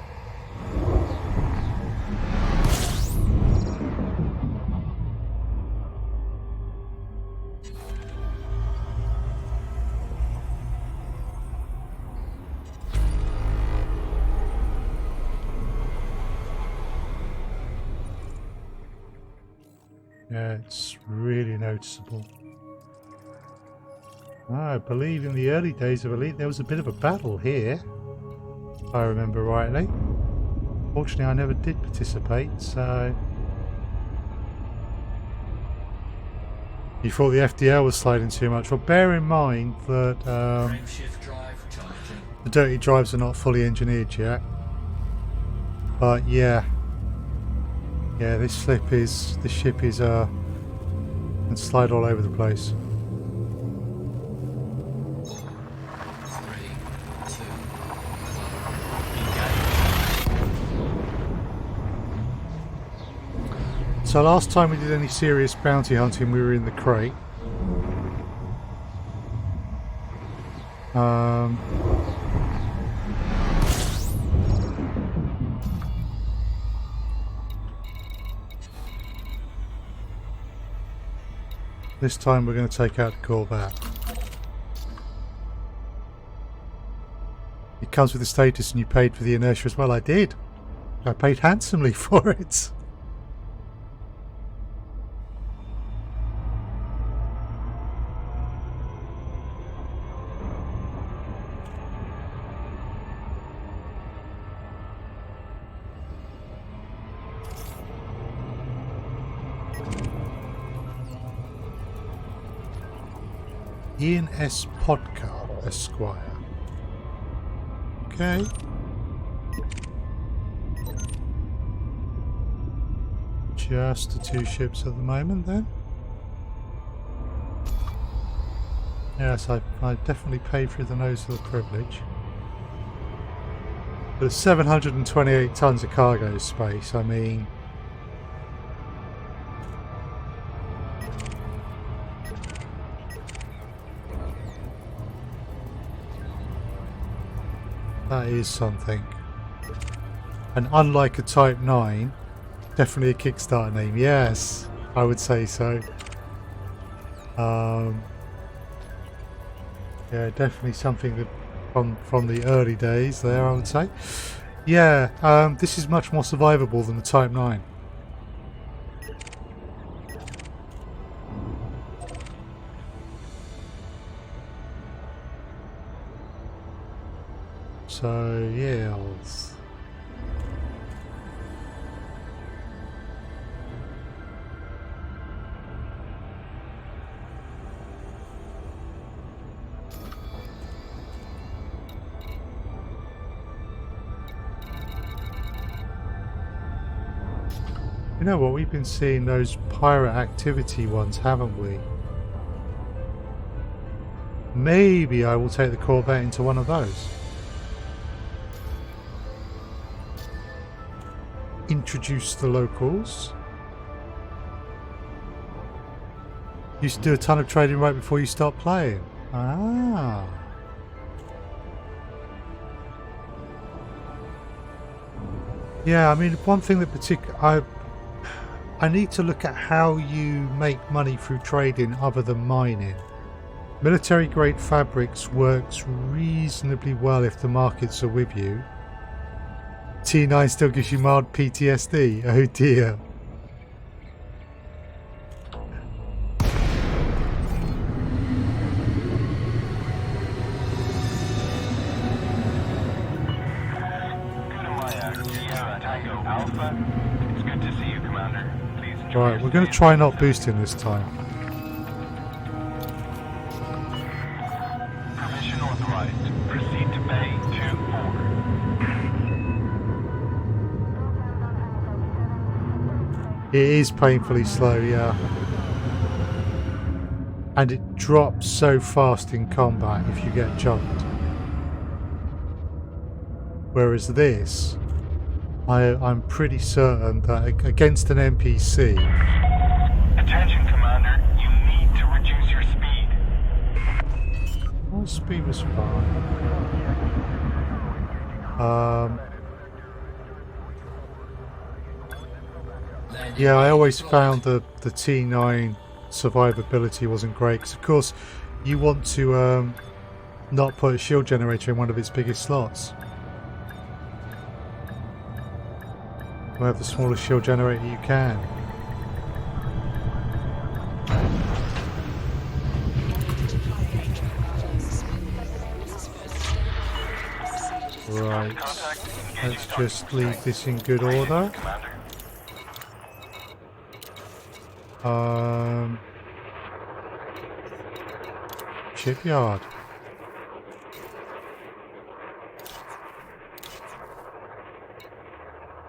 Yeah, it's really noticeable. I believe in the early days of Elite there was a bit of a battle here, if I remember rightly. Fortunately I never did participate, so... You thought the FDL was sliding too much. Well, bear in mind that frameshift drive charging. the dirty drives are not fully engineered yet. But yeah. Yeah, this ship is can slide all over the place. 3, 2, 1, engage. So last time we did any serious bounty hunting we were in the crate. This time we're going to take out the Corvette. It comes with the status and you paid for the inertia as well. I did. I paid handsomely for it. Ian S. Podcar, Esquire. Okay. Just the two ships at the moment then. Yes, I definitely paid through the nose of the privilege. But 728 tons of cargo space, I mean... That is something. And unlike a Type 9, definitely a Kickstarter name. Yes, I would say so. Yeah, definitely something that from the early days there, I would say. Yeah, this is much more survivable than the Type 9. So, yeah. You know what? We've been seeing those pirate activity ones, haven't we? Maybe I will take the Corvette into one of those. Introduce the locals. Used to do a ton of trading right before you start playing. Ah. Yeah, I mean, one thing that I need to look at how you make money through trading other than mining. Military grade fabrics works reasonably well if the markets are with you. T9 still gives you mild PTSD. Oh dear. It's good to see you, Commander. Please enjoy Right, we're going to try not boosting this time. Permission authorized. Proceed to Bay 2-4. It is painfully slow, yeah. And it drops so fast in combat if you get jumped. Whereas this, I'm pretty certain that against an NPC... Attention, Commander. You need to reduce your speed. Well, speed was fine. Yeah, I always found that the T9 survivability wasn't great because, of course, you want to not put a shield generator in one of its biggest slots. We'll have the smallest shield generator you can. Right, let's just leave this in good order. Shipyard.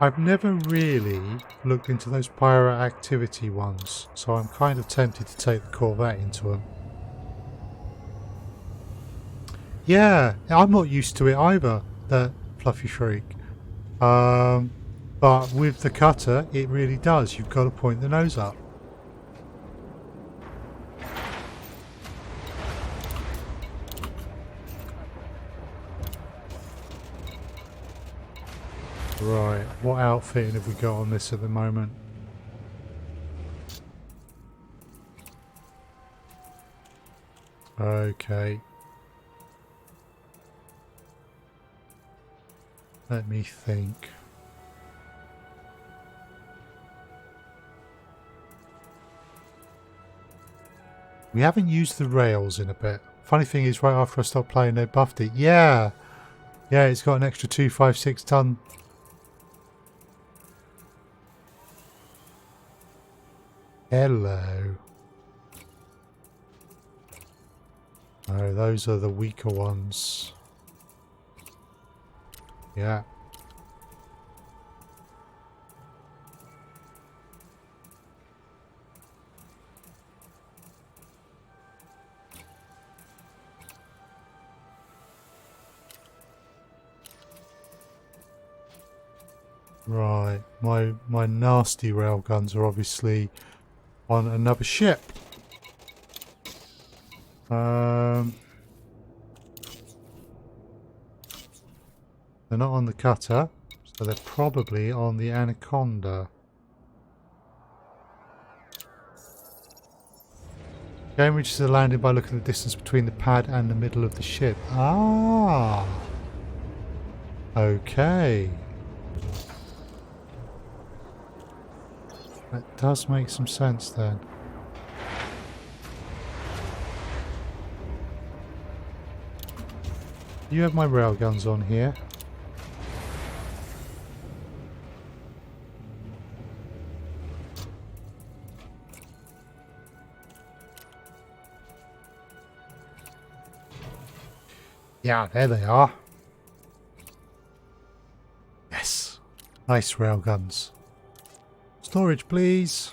I've never really looked into those pirate activity ones, so I'm kind of tempted to take the Corvette into them. Yeah, I'm not used to it either, that Fluffy Shriek. But with the cutter, it really does. You've got to point the nose up. Right, what outfitting have we got on this at the moment? Okay. Let me think. We haven't used the rails in a bit. Funny thing is, right after I stopped playing, they buffed it. Yeah! Yeah, it's got an extra 256 ton. Hello. Oh, those are the weaker ones. Yeah. Right, my nasty railguns are obviously on another ship. They're not on the cutter, so they're probably on the Anaconda. Game reaches the landing by looking at the distance between the pad and the middle of the ship. Ah! Okay. That does make some sense then. You have my railguns on here. Yeah, there they are. Yes. Nice railguns. storage, please.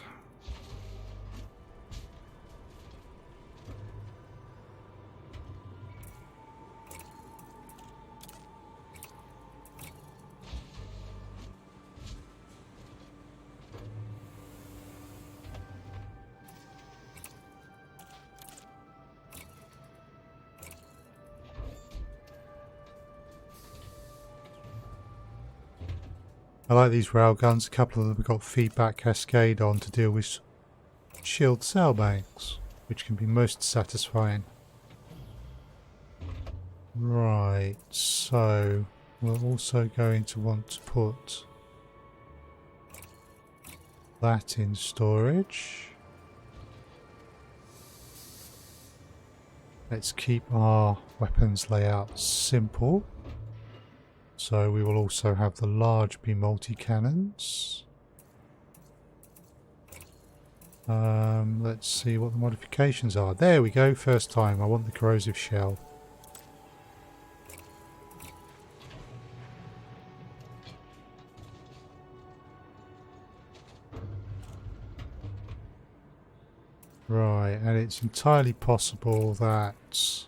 I like these railguns. A couple of them have got feedback cascade on to deal with shield cell banks, which can be most satisfying. Right, so we're also going to want to put that in storage. Let's keep our weapons layout simple. So we will also have the large B multi-cannons. Let's see what the modifications are. There we go, first time. I want the corrosive shell. Right, and it's entirely possible that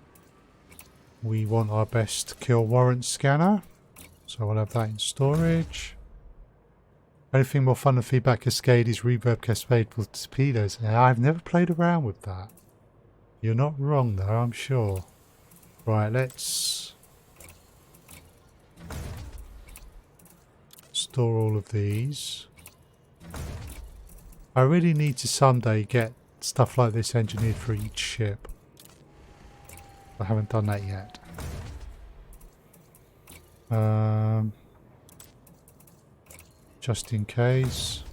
we want our best kill warrant scanner. So I'll have that in storage. Anything more fun than feedback cascade is reverb cascade with torpedoes. I've never played around with that. You're not wrong though, I'm sure. Right, let's store all of these. I really need to someday get stuff like this engineered for each ship. I haven't done that yet. Just in case.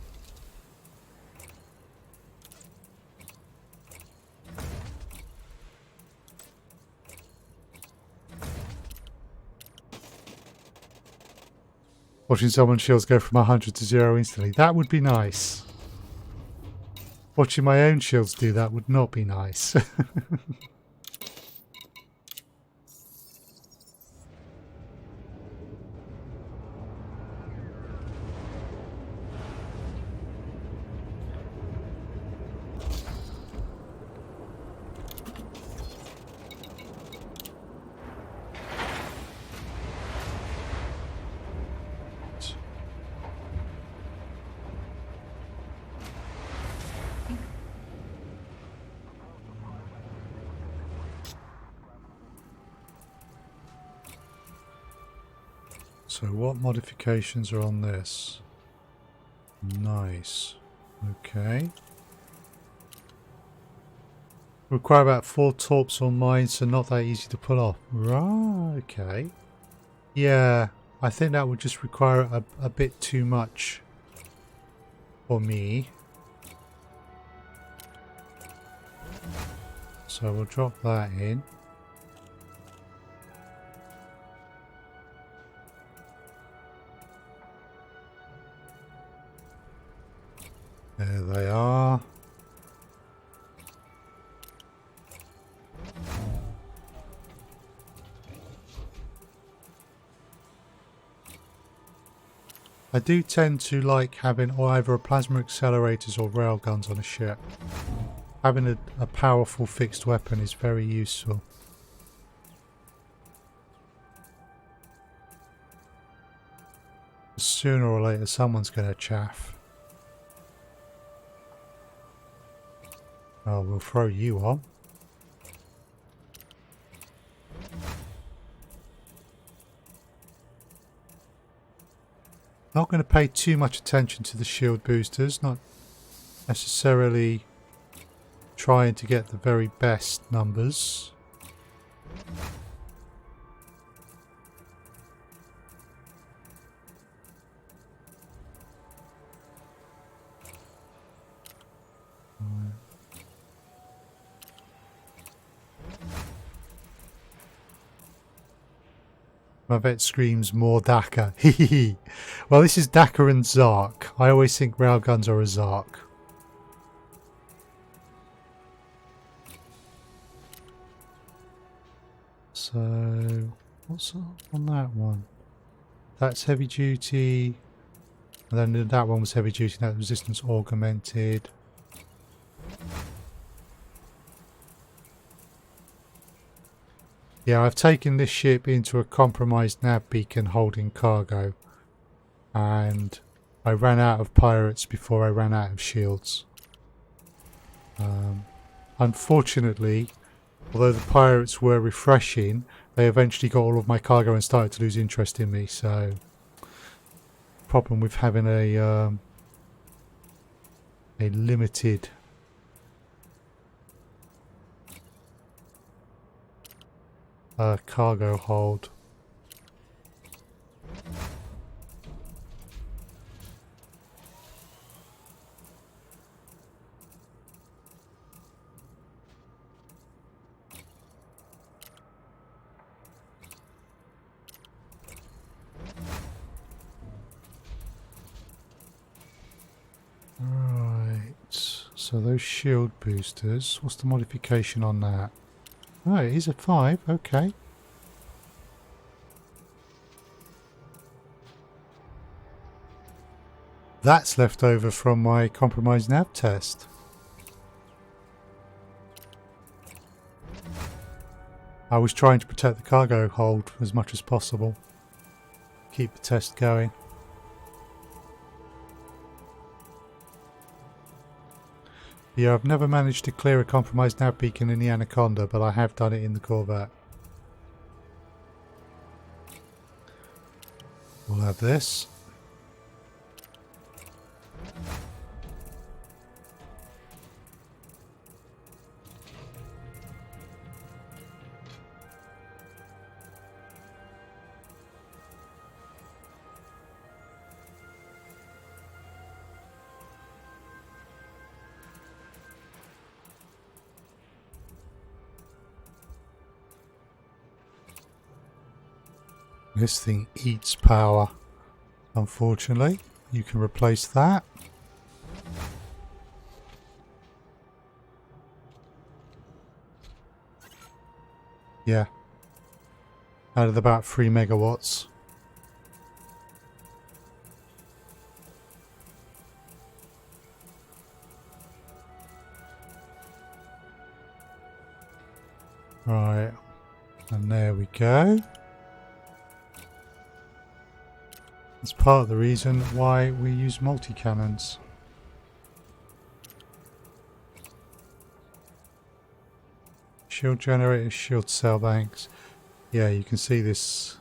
Watching someone's shields go from 100 to 0 instantly. That would be nice. Watching my own shields do that would not be nice. So what modifications are on this? Nice. Okay. Require about 4 torps on mine, so not that easy to pull off. Right, okay. Yeah, I think that would just require a bit too much for me. So we'll drop that in. There they are. I do tend to like having either plasma accelerators or railguns on a ship. Having a powerful fixed weapon is very useful. Sooner or later someone's going to chaff. Oh, we'll throw you on. Not going to pay too much attention to the shield boosters, not necessarily trying to get the very best numbers. My vet screams more Dakar. Well, this is Dakar and Zark. I always think railguns are a Zark. So, what's on that one? That's heavy duty. And then that one was heavy duty, that resistance augmented. Yeah, I've taken this ship into a compromised nav beacon holding cargo. And I ran out of pirates before I ran out of shields. Unfortunately, although the pirates were refreshing, they eventually got all of my cargo and started to lose interest in me. So, problem with having a limited cargo hold. Right, so those shield boosters, what's the modification on that? Oh, it is a 5, okay. That's left over from my compromised nav test. I was trying to protect the cargo hold as much as possible. Keep the test going. Yeah, I've never managed to clear a compromised nav beacon in the Anaconda, but I have done it in the Corvette. We'll have this. This thing eats power. Unfortunately, you can replace that. Yeah. Out of about 3 megawatts. Right. And there we go. It's part of the reason why we use multi-cannons. Shield generators, shield cell banks. Yeah, you can see this.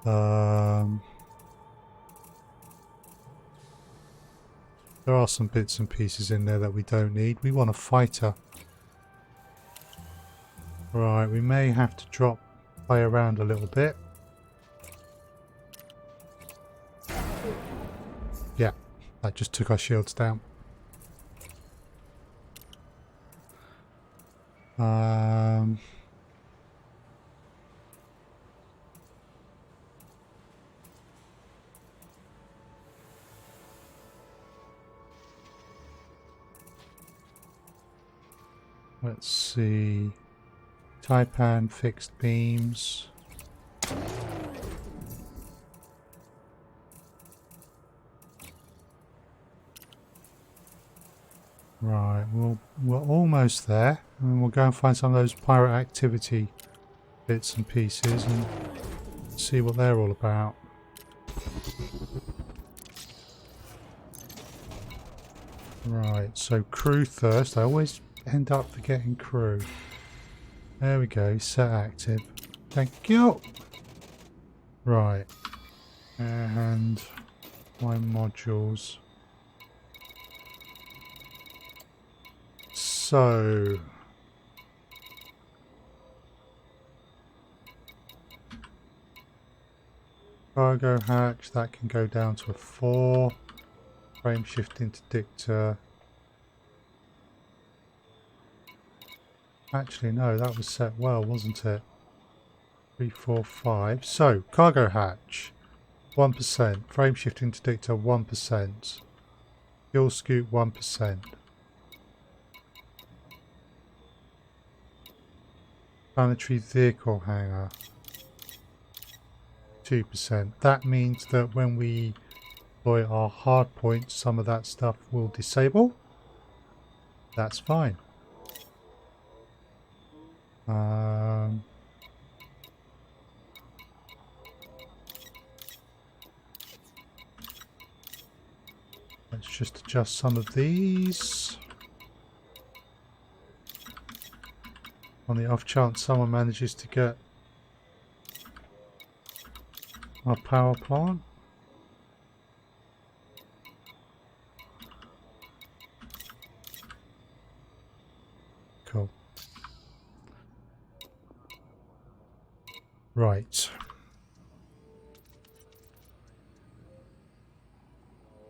There are some bits and pieces in there that we don't need. We want a fighter. Right, we may have to play around a little bit. Yeah, that just took our shields down. Let's see. Taipan fixed beams. Right, we're almost there, and we'll go and find some of those pirate activity bits and pieces and see what they're all about. Right, so crew first. I always end up forgetting crew. There we go, set active. Thank you. Right, and my modules. So cargo hatch, that can go down to a 4. Frame shift interdictor. Actually, no, that was set well, wasn't it? 3, 4, 5. So, cargo hatch, 1%. Frame shift interdictor, 1%. Fuel scoop, 1%. Planetary vehicle hangar. 2%. That means that when we deploy our hard point, some of that stuff will disable. That's fine. Let's just adjust some of these. On the off chance someone manages to get our power plant. Cool. Right.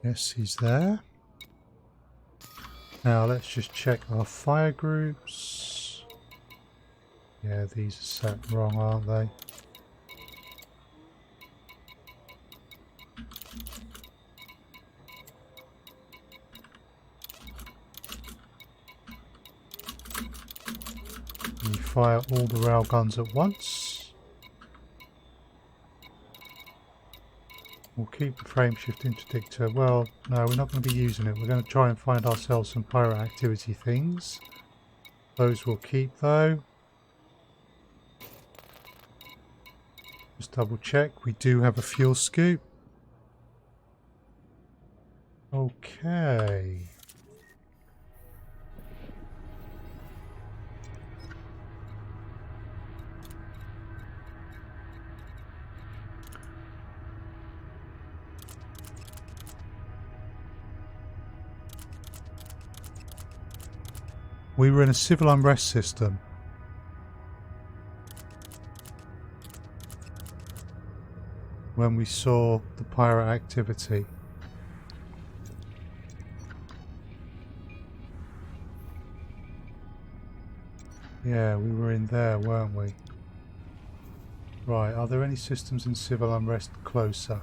Yes, he's there. Now let's just check our fire groups. Yeah, these are set wrong, aren't they? We fire all the rail guns at once. We'll keep the frameshift interdictor. Well, no, we're not going to be using it. We're going to try and find ourselves some pirate activity things. Those we'll keep though. Just double check. We do have a fuel scoop. Okay. We were in a civil unrest system. When we saw the pirate activity. Yeah, we were in there, weren't we? Right, are there any systems in civil unrest closer?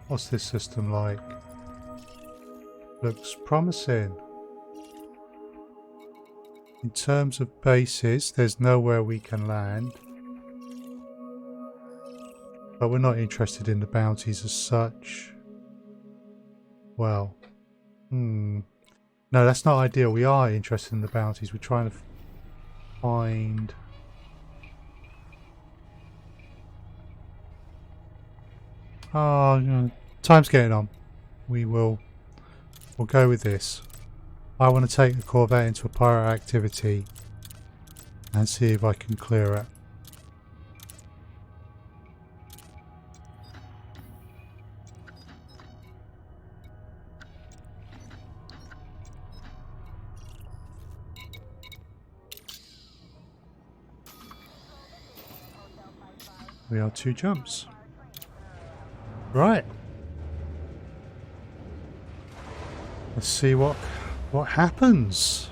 What's this system like? Looks promising. In terms of bases, there's nowhere we can land. But we're not interested in the bounties as such. Well, no, that's not ideal. We are interested in the bounties. We're trying to find... Oh, you know, time's getting on. We'll go with this. I want to take the Corvette into a pirate activity and see if I can clear it. We are 2 jumps. Right. Let's see what happens.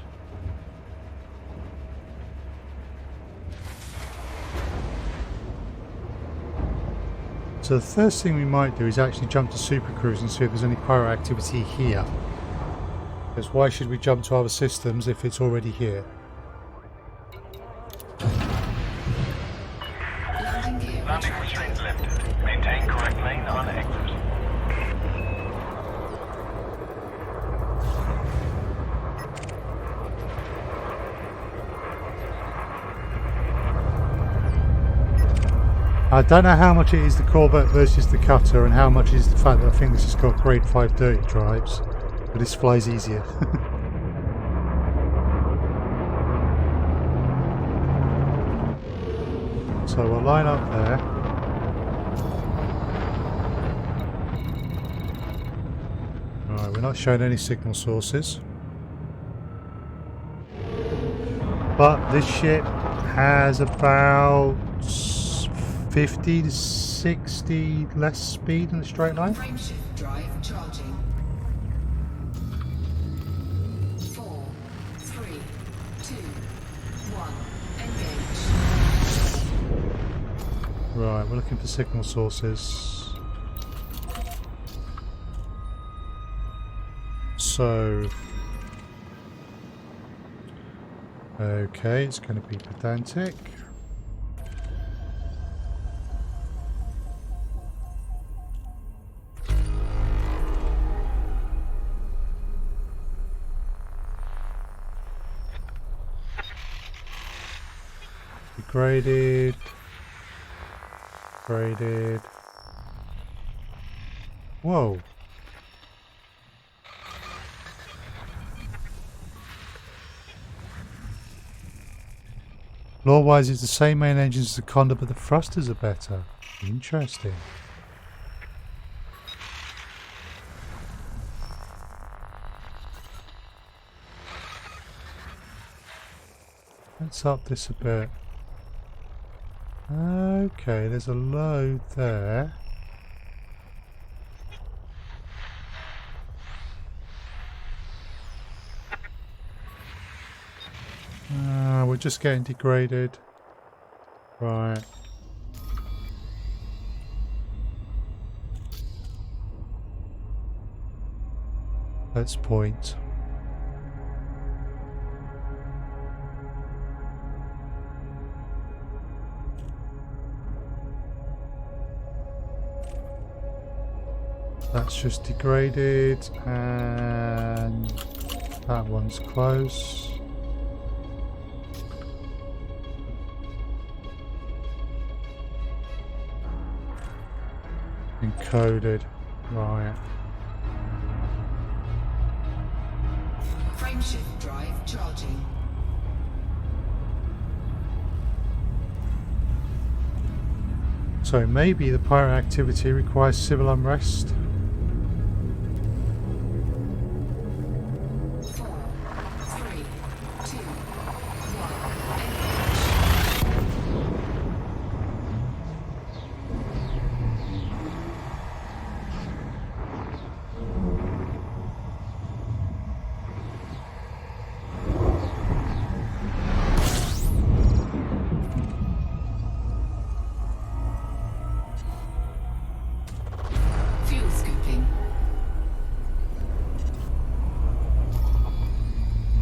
So the first thing we might do is actually jump to Super Cruise and see if there's any pirate activity here. Because why should we jump to other systems if it's already here? Landing restraints lifted. Maintain correct lane on exit. I don't know how much it is the Corvette versus the Cutter and how much is the fact that I think this has got grade 5 dirty drives, but this flies easier. So we'll line up there. Alright, we're not showing any signal sources. But this ship has about 50 to 60 less speed in the straight line. Frameshift drive charging. 4, 3, 2, 1. Engage. Right, we're looking for signal sources. So, okay, it's going to be pedantic. Graded. Graded. Whoa. Law-wise, it's the same main engines as the Conda, but the thrusters are better. Interesting. Let's up this a bit. Okay, there's a load there. We're just getting degraded. Right. Let's point. That's just degraded, and that one's close. Encoded, right. Frameshift drive charging. So maybe the pirate activity requires civil unrest. 4, 3, 2, 1. Fuel scooping.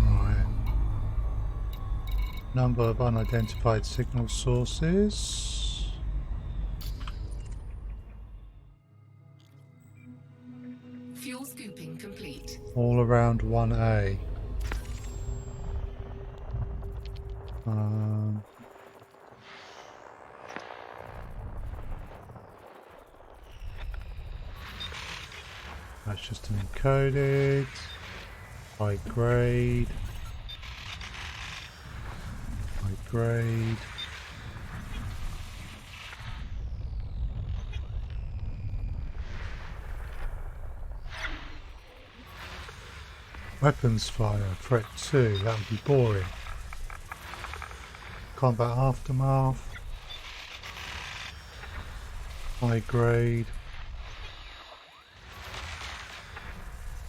Right. Number of unidentified signal sources. Fuel scooping complete. All around 1A. That's just encoded. High grade. High grade. Weapons fire, threat 2, that would be boring. Combat aftermath. High grade.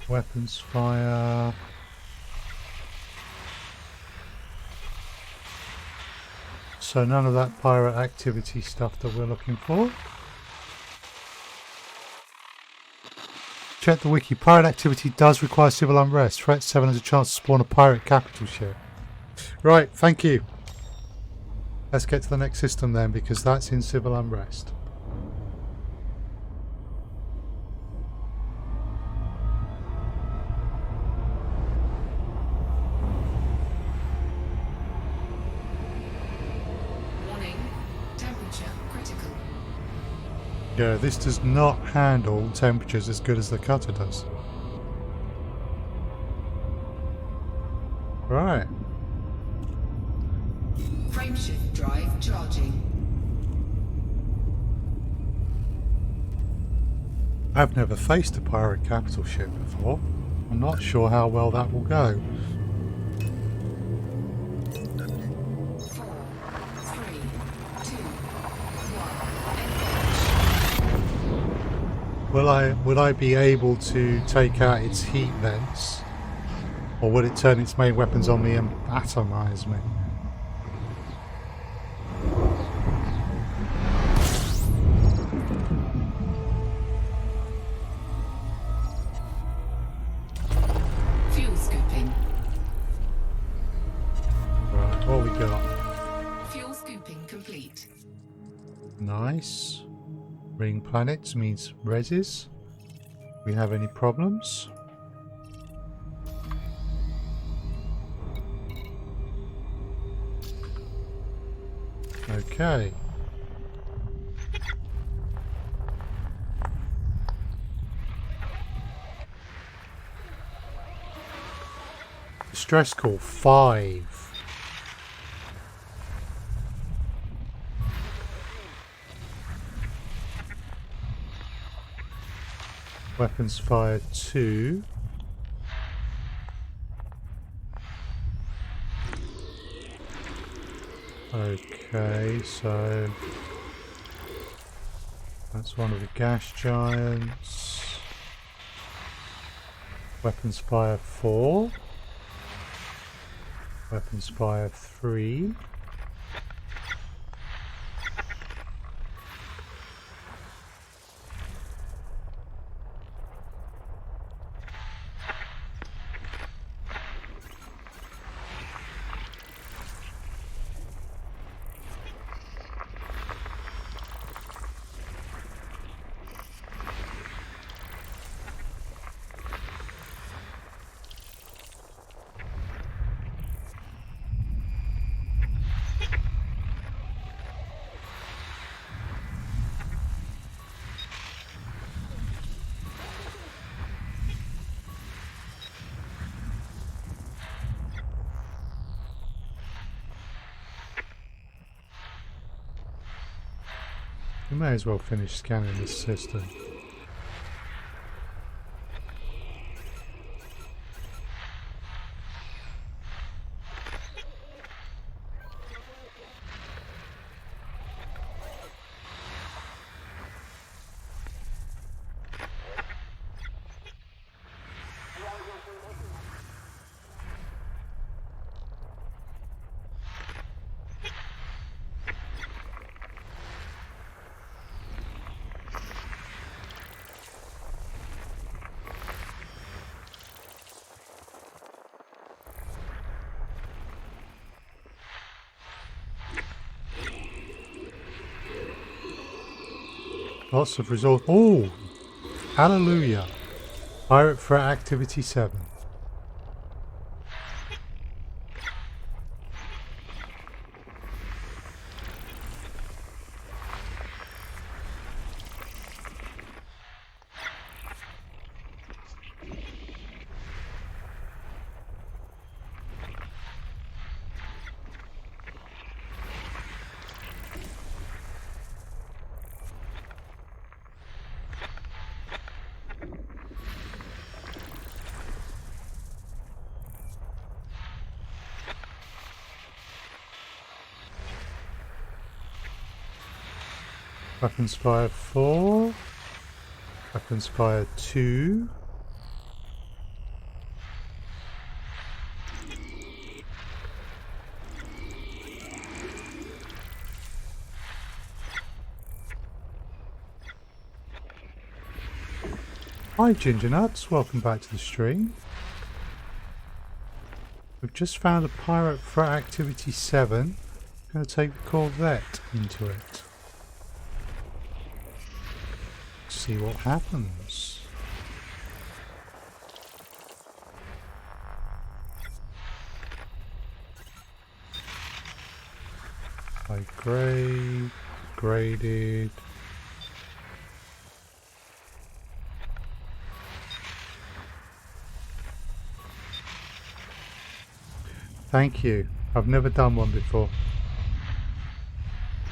Weapons fire. So none of that pirate activity stuff that we're looking for. Check the wiki. Pirate activity does require civil unrest. Threat 7 has a chance to spawn a pirate capital ship. Right, thank you. Let's get to the next system then, because that's in civil unrest. Warning. Temperature critical. Yeah, this does not handle temperatures as good as the cutter does. Right. Frameshift drive charging. I've never faced a pirate capital ship before. I'm not sure how well that will go. 4, 3, 2, 1. Would I be able to take out its heat vents? Or would it turn its main weapons on me and atomize me? Nice. Ring planets means reses. We have any problems? Okay. Distress call 5. Weapons fire 2. Okay, so that's one of the gas giants. Weapons fire 4. Weapons fire 3. We may as well finish scanning this system. Lots of result. Oh, hallelujah! Pirate threat activity 7. Weapons fire 4. Weapons fire 2. Hi Ginger Nuts, welcome back to the stream. We've just found a pirate threat activity 7. I'm going to take the Corvette into it. See what happens. High grade, graded. Thank you. I've never done one before.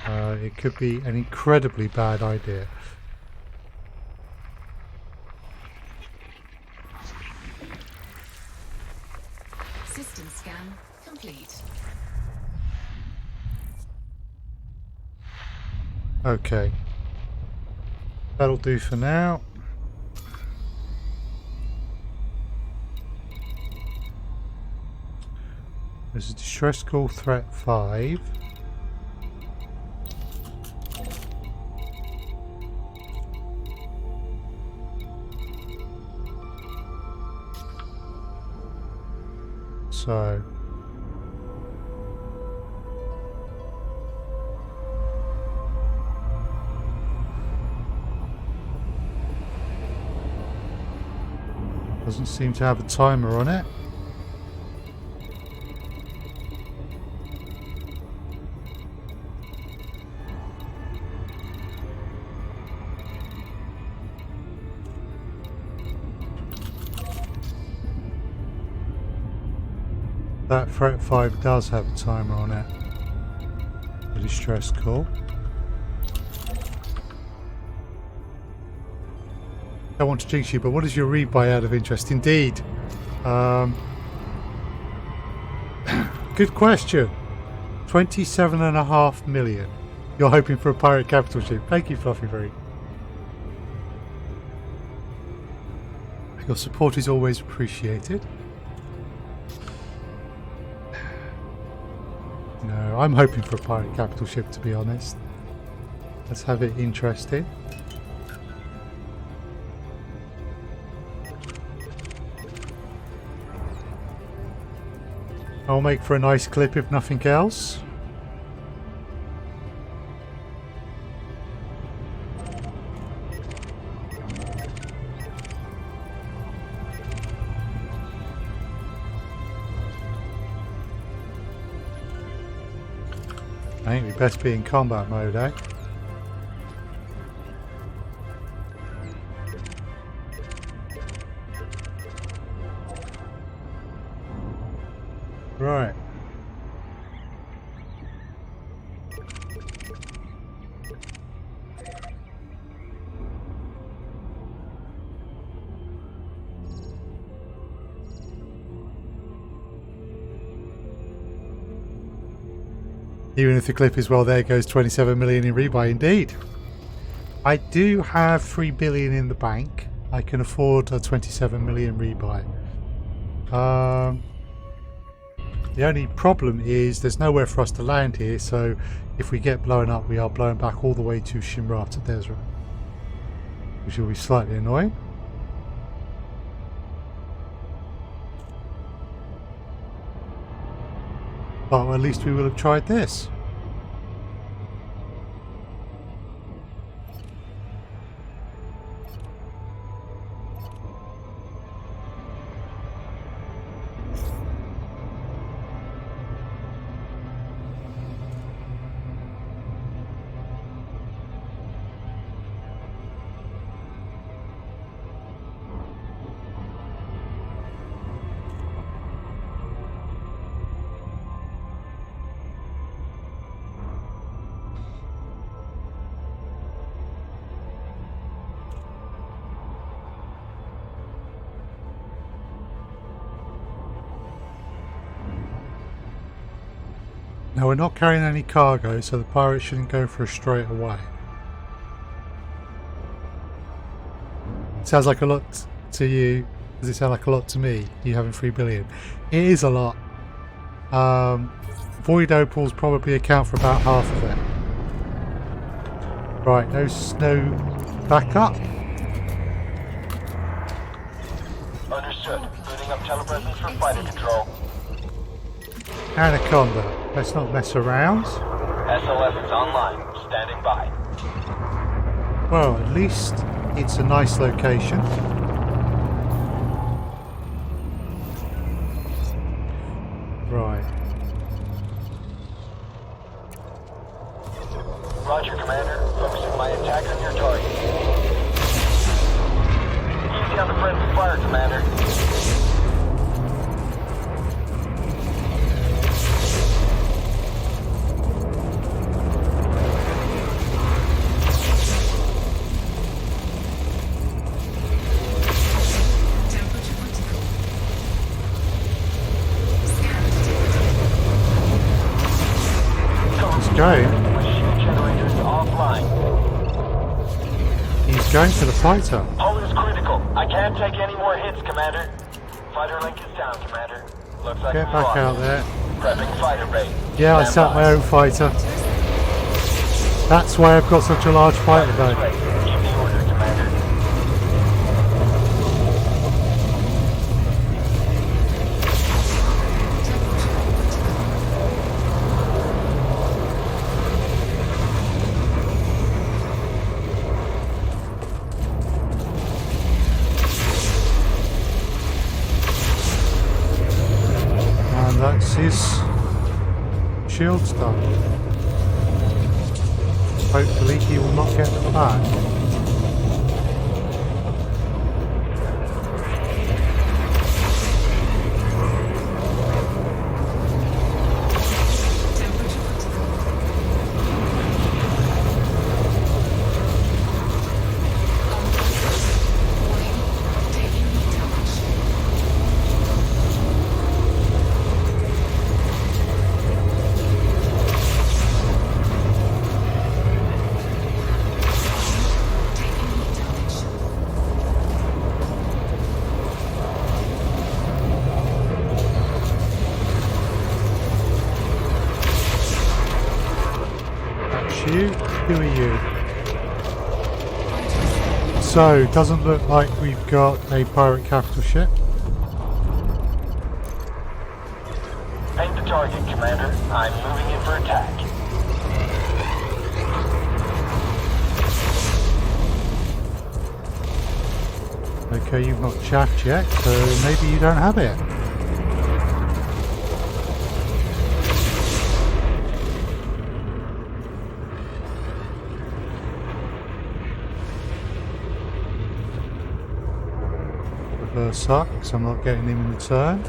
It could be an incredibly bad idea. System scan complete. Okay. That'll do for now. There's a distress call threat 5. So Doesn't seem to have a timer on it. That Threat 5 does have a timer on it. The distress call. I want to jinx you, but what is your rebuy out of interest? Indeed. Good question. 27.5 million. You're hoping for a pirate capital ship. Thank you, Fluffy Free. Your support is always appreciated. No, I'm hoping for a pirate capital ship, to be honest. Let's have it interesting. I'll make for a nice clip if nothing else. I think we best be in combat mode, eh? Right. Even if the clip is well, there goes 27 million in rebuy. Indeed. I do have 3 billion in the bank. I can afford a 27 million rebuy. The only problem is there's nowhere for us to land here, so if we get blown up, we are blown back all the way to Shimrat Desra, which will be slightly annoying. But at least we will have tried this. Now we're not carrying any cargo, so the pirates shouldn't go for us straight away. Sounds like a lot to you. Does it sound like a lot to me, you having 3 billion? It is a lot. Void opals probably account for about half of it. Right, no snow backup. Understood. Booting up telepresence for fighter control. Anaconda. Let's not mess around. SLS is online. Standing by. Well, at least it's a nice location. Right. Roger, Commander. Focusing my attack on your target. Easy on the friendly fire, Commander. Generators offline. He's going for the fighter. Hull is critical. I can't take any more hits, Commander. Fighter link is down, Commander. Looks like Get back out there. Prepping fighter base. Yeah, I sat my own fighter. That's why I've got such a large fighter though. Keep the order, Commander. that's his shields done. Hopefully he will not get them back. You? Who are you? So, doesn't look like we've got a pirate capital ship. Paint the target, Commander. I'm moving in for attack. Okay, you've not chaffed yet, so maybe you don't have it. Sucks, I'm not getting him in return.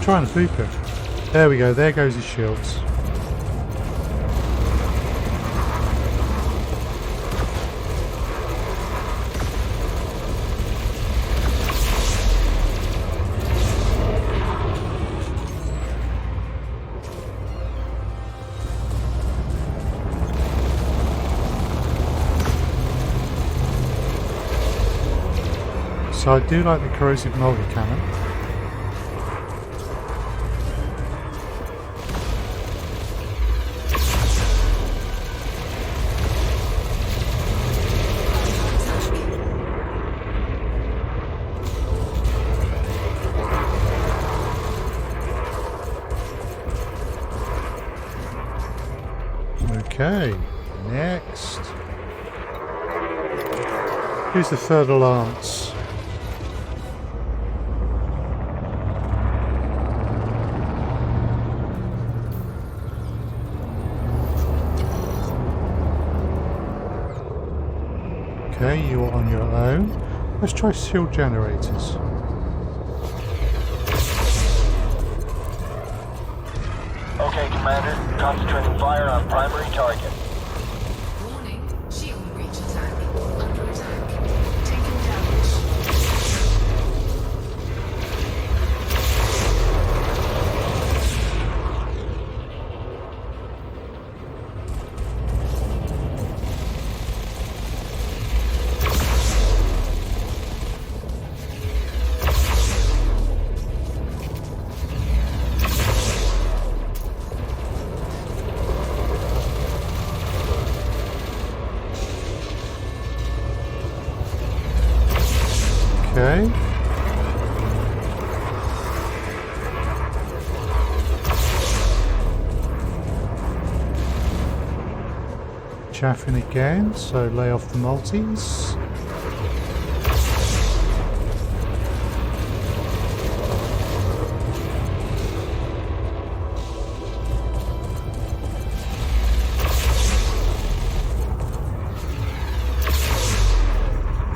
Trying to boop him. There we go, there goes his shields. So I do like the corrosive multi-cannon. Okay, next. Who's the third Lance? Okay, you're on your own. Let's try shield generators. Okay, Commander. Concentrating fire on primary target. Warning, shield breach attack. Under attack. Taking damage. Okay. Chaffing again, so lay off the multis.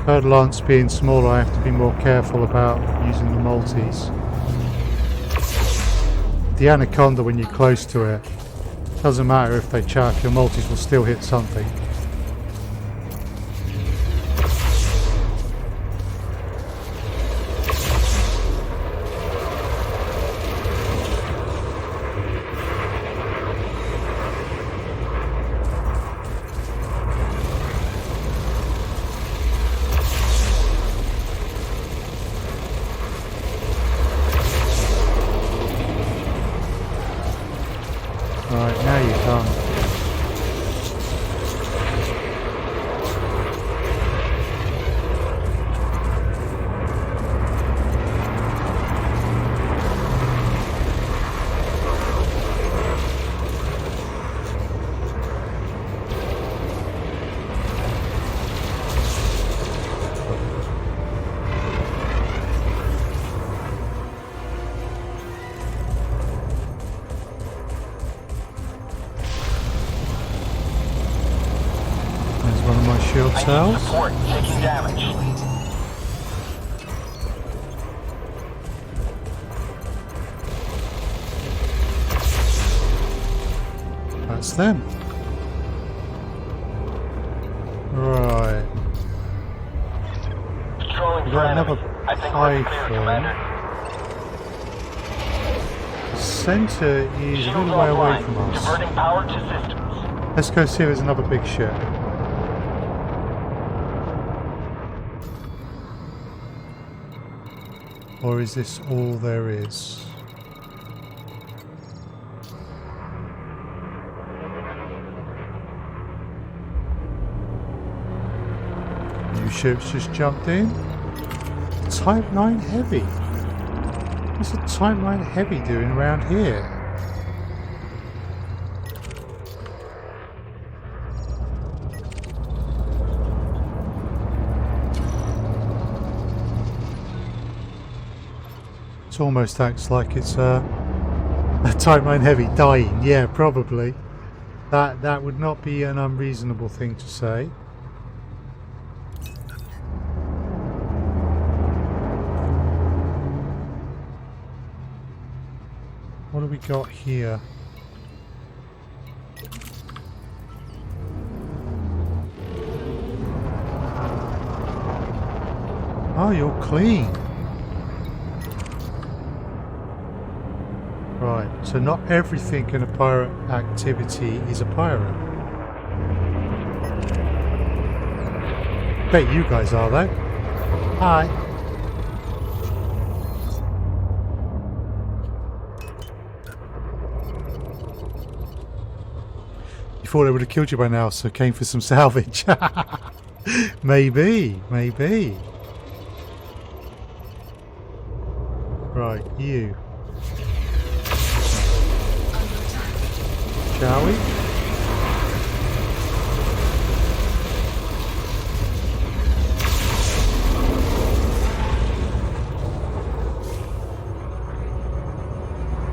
Third lance being smaller, I have to be more careful about using the multis. The Anaconda, when you're close to it, doesn't matter if they chaff, your multis will still hit something. you can't. One of my shield cells. Support taking damage. That's them. Right. Patrolling We've for got enemy. another I think we're clear, python. Commander. The centre is a Shields little way away offline. from us. Diverting power to systems. Let's go see if there's another big ship. Or is this all there is? New ship's just jumped in. Type 9 Heavy. What's a Type 9 Heavy doing around here? It almost acts like it's a Type 9 Heavy dying. Yeah, probably. That would not be an unreasonable thing to say. What do we got here? Oh, you're clean. Right, so not everything in a pirate activity is a pirate. Bet you guys are though. Hi. You thought they would have killed you by now, so came for some salvage. Maybe, maybe. Right, you. Shall we?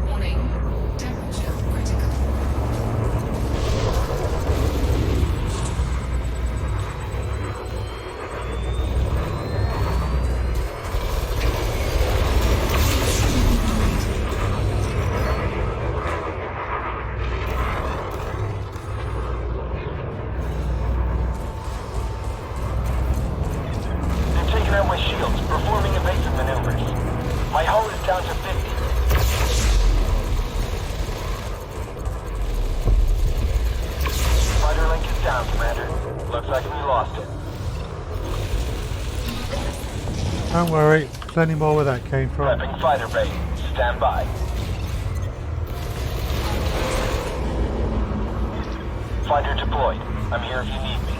Warning. Temperature critical. They're taking out my shields, performing evasive maneuvers. My hull is down to 50. Fighter link is down, Commander. Looks like we lost it. Don't worry, plenty more where that came from. Prepping fighter bay. Stand by. Fighter deployed. I'm here if you need me.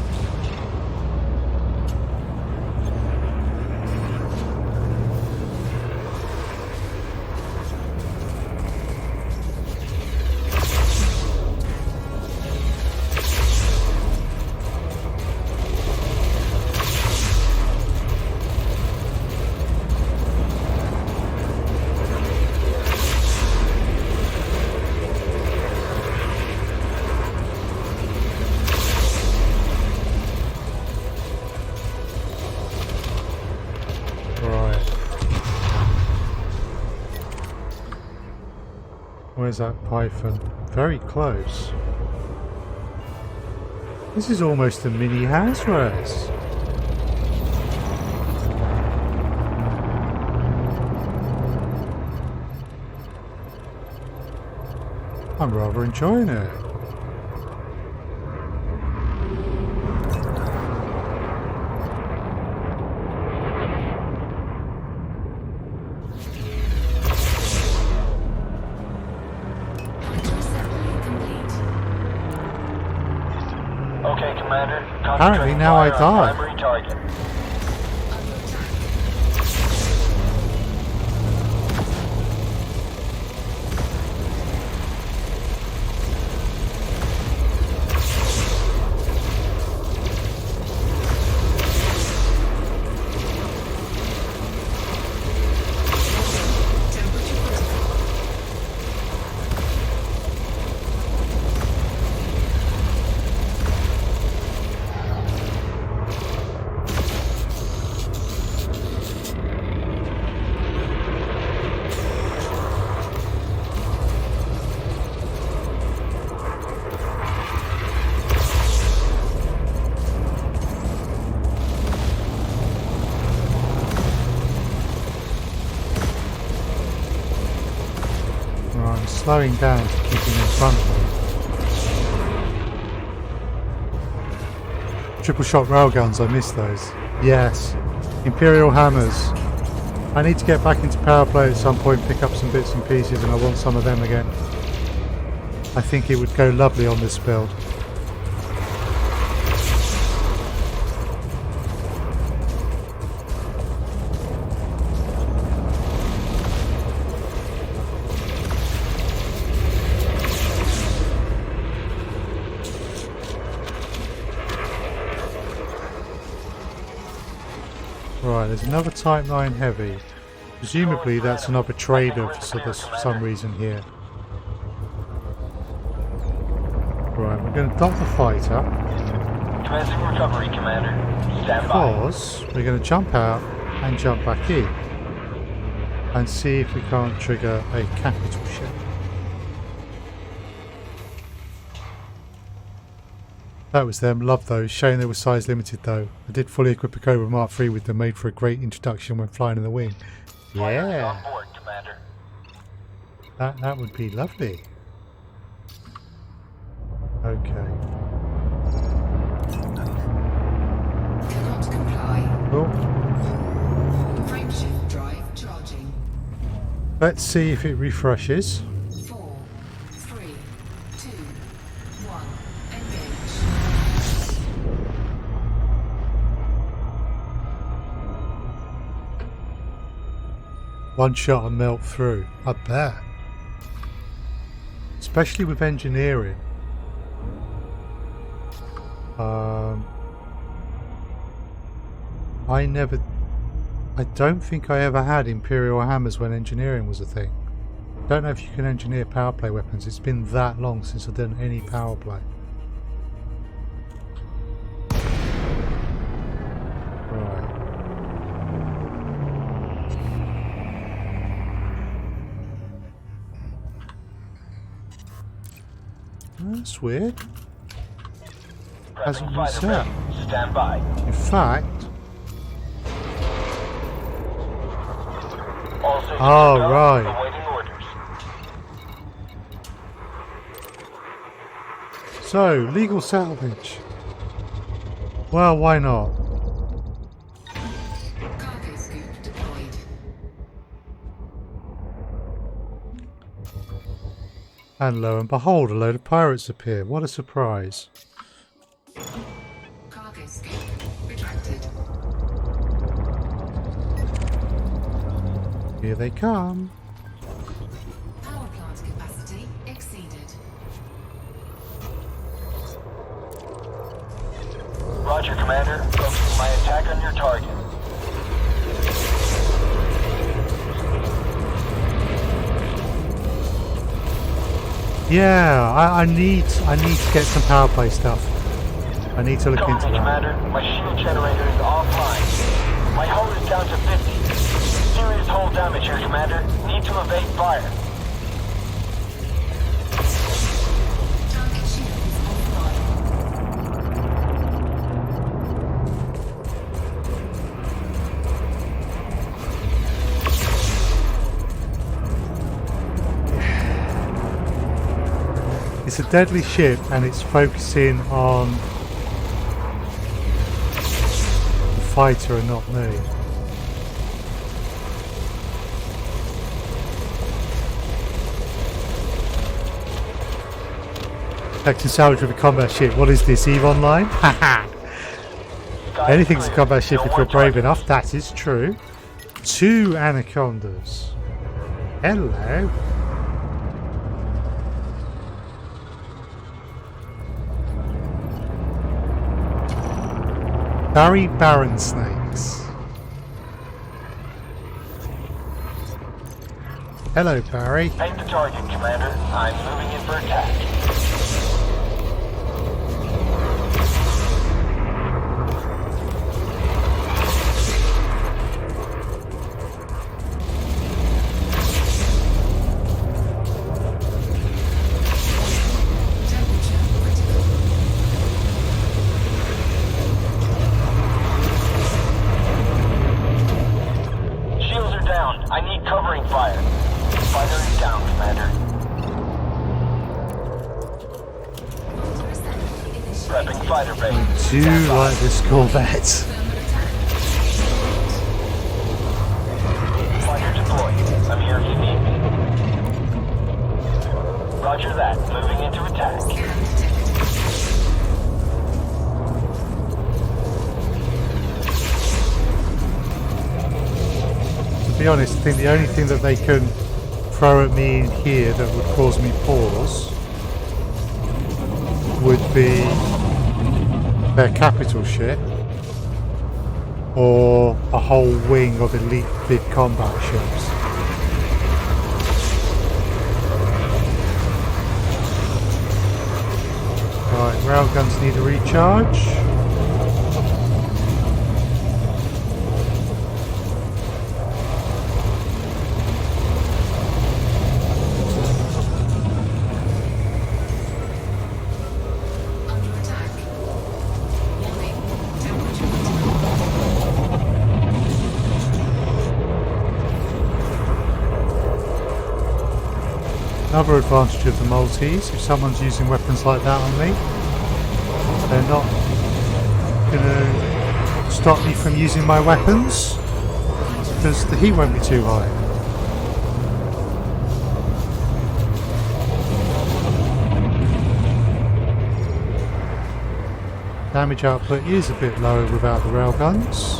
Right. Where's that python? Very close. This is almost a mini house race. I'm rather enjoying it. Assembly complete. Commander. Apparently now I Concentrating fire on die. primary target. Under attack. Temperature critical. Right, I'm slowing down to keep him in front of me. Triple shot railguns, I missed those. Yes. Imperial hammers. I need to get back into power play at some point, pick up some bits and pieces, and I want some of them again. I think it would go lovely on this build. Right, there's another Type 9 Heavy. Presumably that's another trader for some reason here. Right, we're going to dock the fighter Commencing recovery, Commander. Stand by. because we're going to jump out and jump back in and see if we can't trigger a capital ship. That was them, love those. Shame they were size limited though. I did fully equip a Cobra Mark III with them, made for a great introduction when flying in the wing. Fire is Yeah, on board, Commander. that would be lovely. Okay. Cannot comply. Well, Frameshift drive charging. let's see if it refreshes. 4, 3, 2, 1. Engage. One shot and melt through. I bet. Especially with engineering. I don't think I ever had Imperial hammers when engineering was a thing. Don't know if you can engineer power play weapons. It's been that long since I've done any power play. Right. That's weird. Prepping Hasn't fighter reset. ready. Stand by. In fact, All systems Oh, go. right. Awaiting orders. so legal salvage. Well, why not? Cargo scoop deployed. And lo and behold, a load of pirates appear. What a surprise. Cargo scoop retracted. Here they come. Power plant capacity exceeded. Roger, Commander. Focusing my attack on your target. Yeah, I need to get some power play stuff. I need to look Go into me, that. Commander. My shield generator is offline. My hull is down to 50. Serious hull damage here, Commander. Need to evade fire. Target shield is offline. It's a deadly ship and it's focusing on the fighter and not me. Collecting salvage with a combat ship. What is this, EVE Online? Haha! Anything's a combat ship if you're brave enough. That is true. 2 anacondas. Hello. Barry Baron Snakes. Hello, Barry. Take the target, Commander. I'm moving in for attack. Shields are down. I need covering fire. Fighter is down, Commander. Prepping fighter bay. Do like this Corvette. Fighter deployed. I'm here if you need me. Roger that. Moving into attack. To be honest, I think the only thing that they can throw at me in here that would cause me pause would be their capital ship or a whole wing of elite big combat ships. Right, railguns need a recharge. Under attack. Warning. Temperature Another advantage of the Maltese, if someone's using weapons like that on me, they're not going to stop me from using my weapons because the heat won't be too high. Damage output is a bit lower without the railguns.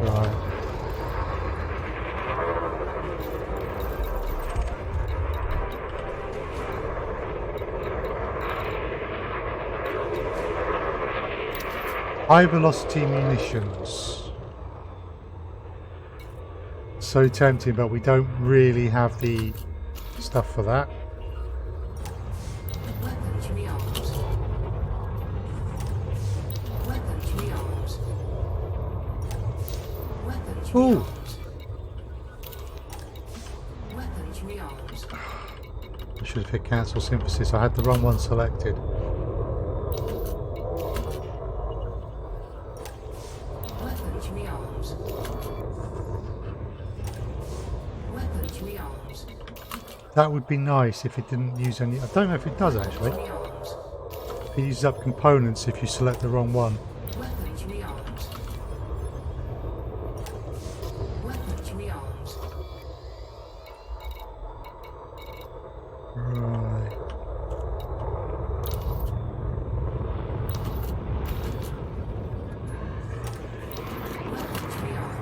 Right. High velocity munitions. So tempting, but we don't really have the stuff for that. weapons rearmed. Weapons rearmed. Weapons Ooh. rearmed. Weapons rearmed. I should have hit cancel synthesis. I had the wrong one selected. Weapons rearmed. Weapons rearmed. That would be nice if it didn't use any. I don't know if it does actually. Rearmed. It uses up components if you select the wrong one. Weapons rearmed. Weapons rearmed. Right. Weapons rearmed.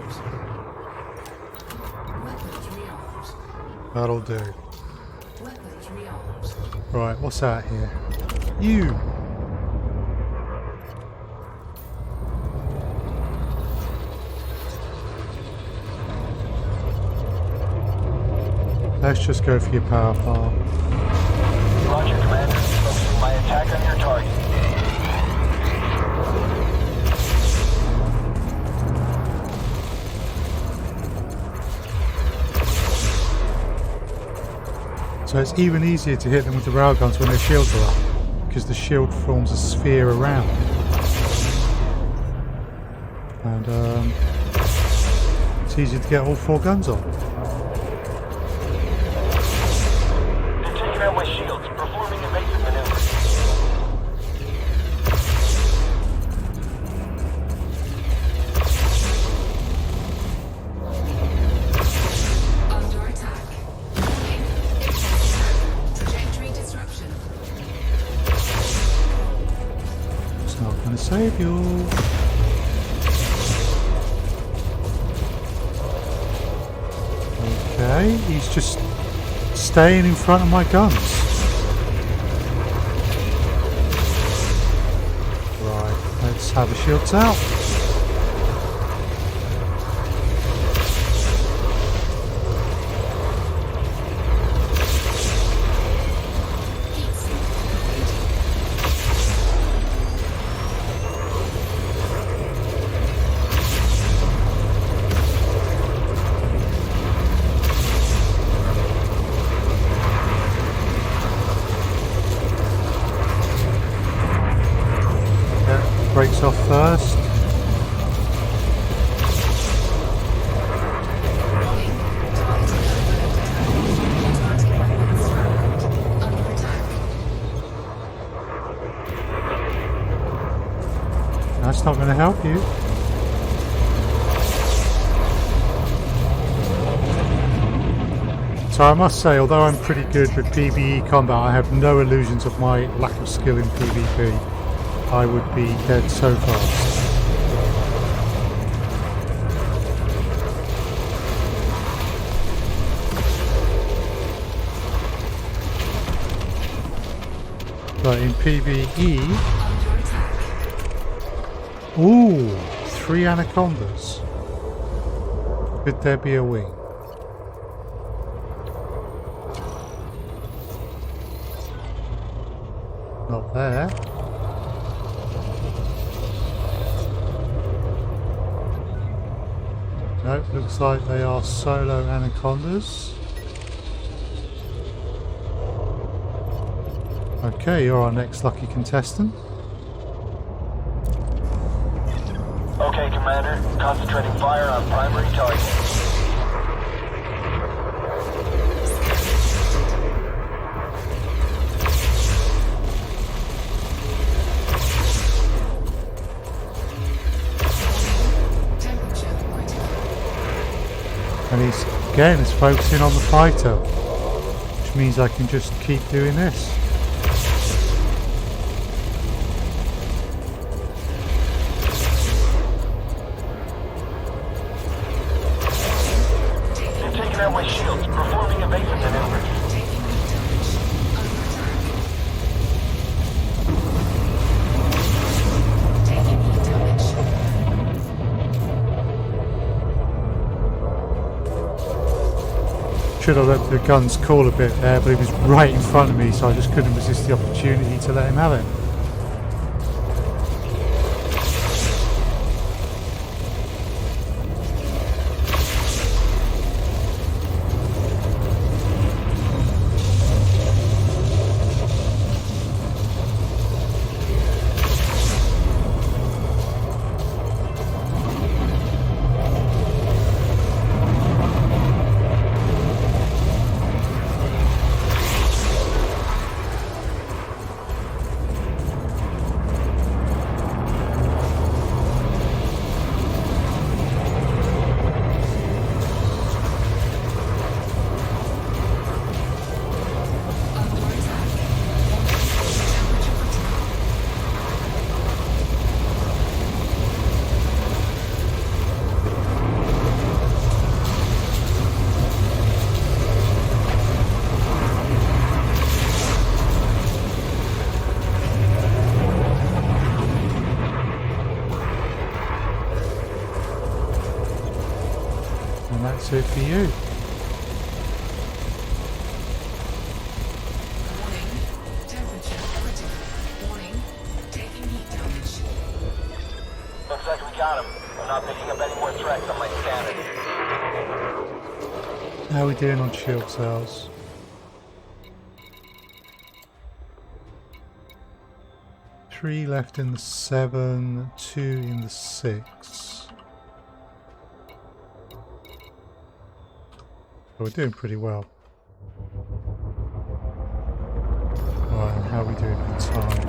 Weapons rearmed. That'll do. Weapons rearmed. Right, what's that here? You! Let's just go for your power plant. Roger, Commander. Focusing my attack on your target. So it's even easier to hit them with the railguns when their shields are up, because the shield forms a sphere around. And it's easier to get all 4 guns on. They're taking out my shields, performing evasive maneuvers. save you. Okay, he's just staying in front of my guns. Right, let's have a shields out. Brakes off first. That's not going to help you. So I must say, although I'm pretty good with PvE combat, I have no illusions of my lack of skill in PvP. I would be dead so fast. But in PvE... Ooh! 3 anacondas. Could there be a wing? Not there. Nope, looks like they are solo anacondas. Okay, you're our next lucky contestant. Okay, Commander. Concentrating fire on primary target. And he's, again, is focusing on the fighter, which means I can just keep doing this. They've taken out my shields, performing evasive maneuvers. Should have let the guns cool a bit there, but he was right in front of me, so I just couldn't resist the opportunity to let him have it. And that's it for you. Warning. Temperature critical. Warning. Taking heat damage. Looks like we got him. I'm not picking up any more threats on my scanner. How are we doing on shield cells? Three left in the 7, 2 in the 6. We're doing pretty well. Alright, and how are we doing in time?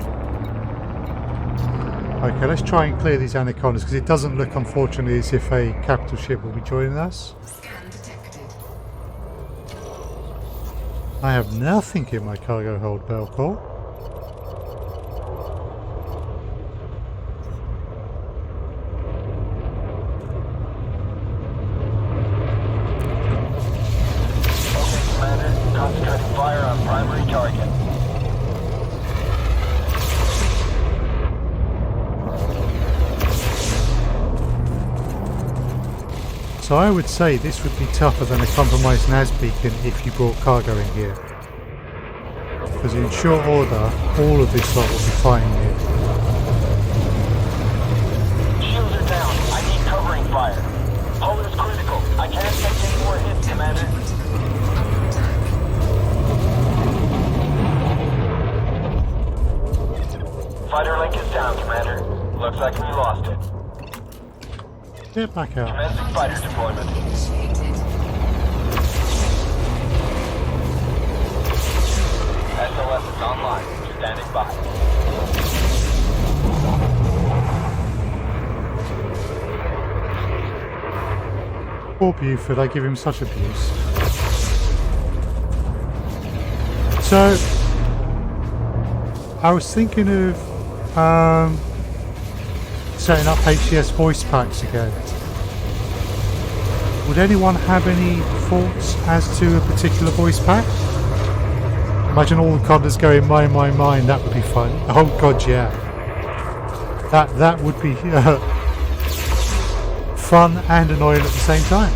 Okay, let's try and clear these anacondas, because it doesn't look, unfortunately, as if a capital ship will be joining us. Scan detected. I have nothing in my cargo hold, Belcor. target. So I would say this would be tougher than a compromised NAS beacon if you brought cargo in here. Because in short order, all of this lot will be fighting here. Shields are down. I need covering fire. Hull is critical. I can't take any more hits, Commander. Fighter link is down, Commander. Looks like we lost it. Get back out. Commencing fighter deployment. Initiated. SLS is online. Standing by. Poor Buford, I give him such abuse. So, I was thinking of setting up HCS voice packs again. Would anyone have any thoughts as to a particular voice pack? Imagine all the condos going my, that would be fun. Oh god, yeah. That would be fun and annoying at the same time.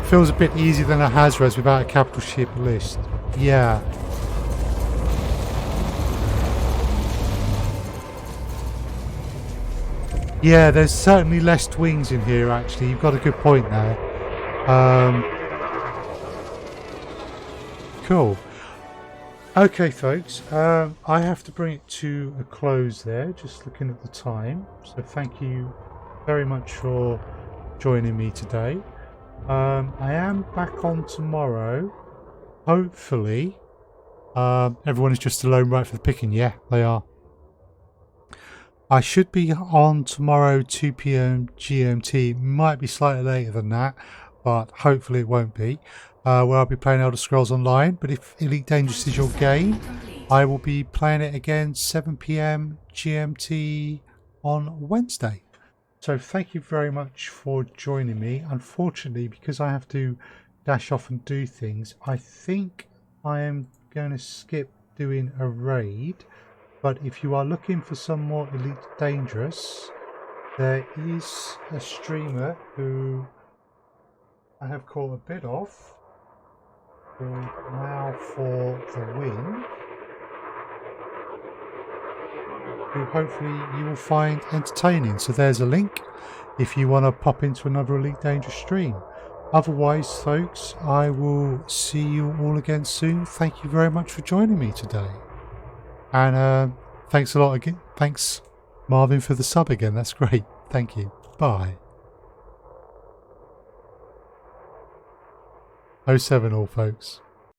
Feels a bit easier than a Hazres without a capital ship list. Yeah. Yeah, there's certainly less wings in here actually. You've got a good point there. Cool. Okay folks, I have to bring it to a close there, just looking at the time. So thank you very much for joining me today. I am back on tomorrow. Hopefully, everyone is just alone right for the picking. Yeah, they are. I should be on tomorrow 2 PM GMT. Might be slightly later than that, but hopefully it won't be. Where I'll be playing Elder Scrolls Online. But if Elite Dangerous is your game, I will be playing it again 7 PM GMT on Wednesday. So thank you very much for joining me. Unfortunately, because I have to dash off and do things, I think I am going to skip doing a raid. But if you are looking for some more Elite Dangerous, there is a streamer who I have caught a bit of, called Now for the Win, who hopefully you will find entertaining. So there's a link if you want to pop into another Elite Dangerous stream. Otherwise folks, I will see you all again soon. Thank you very much for joining me today, and thanks a lot again. Thanks Marvin for the sub again, that's great. Thank you. Bye. 07 all folks.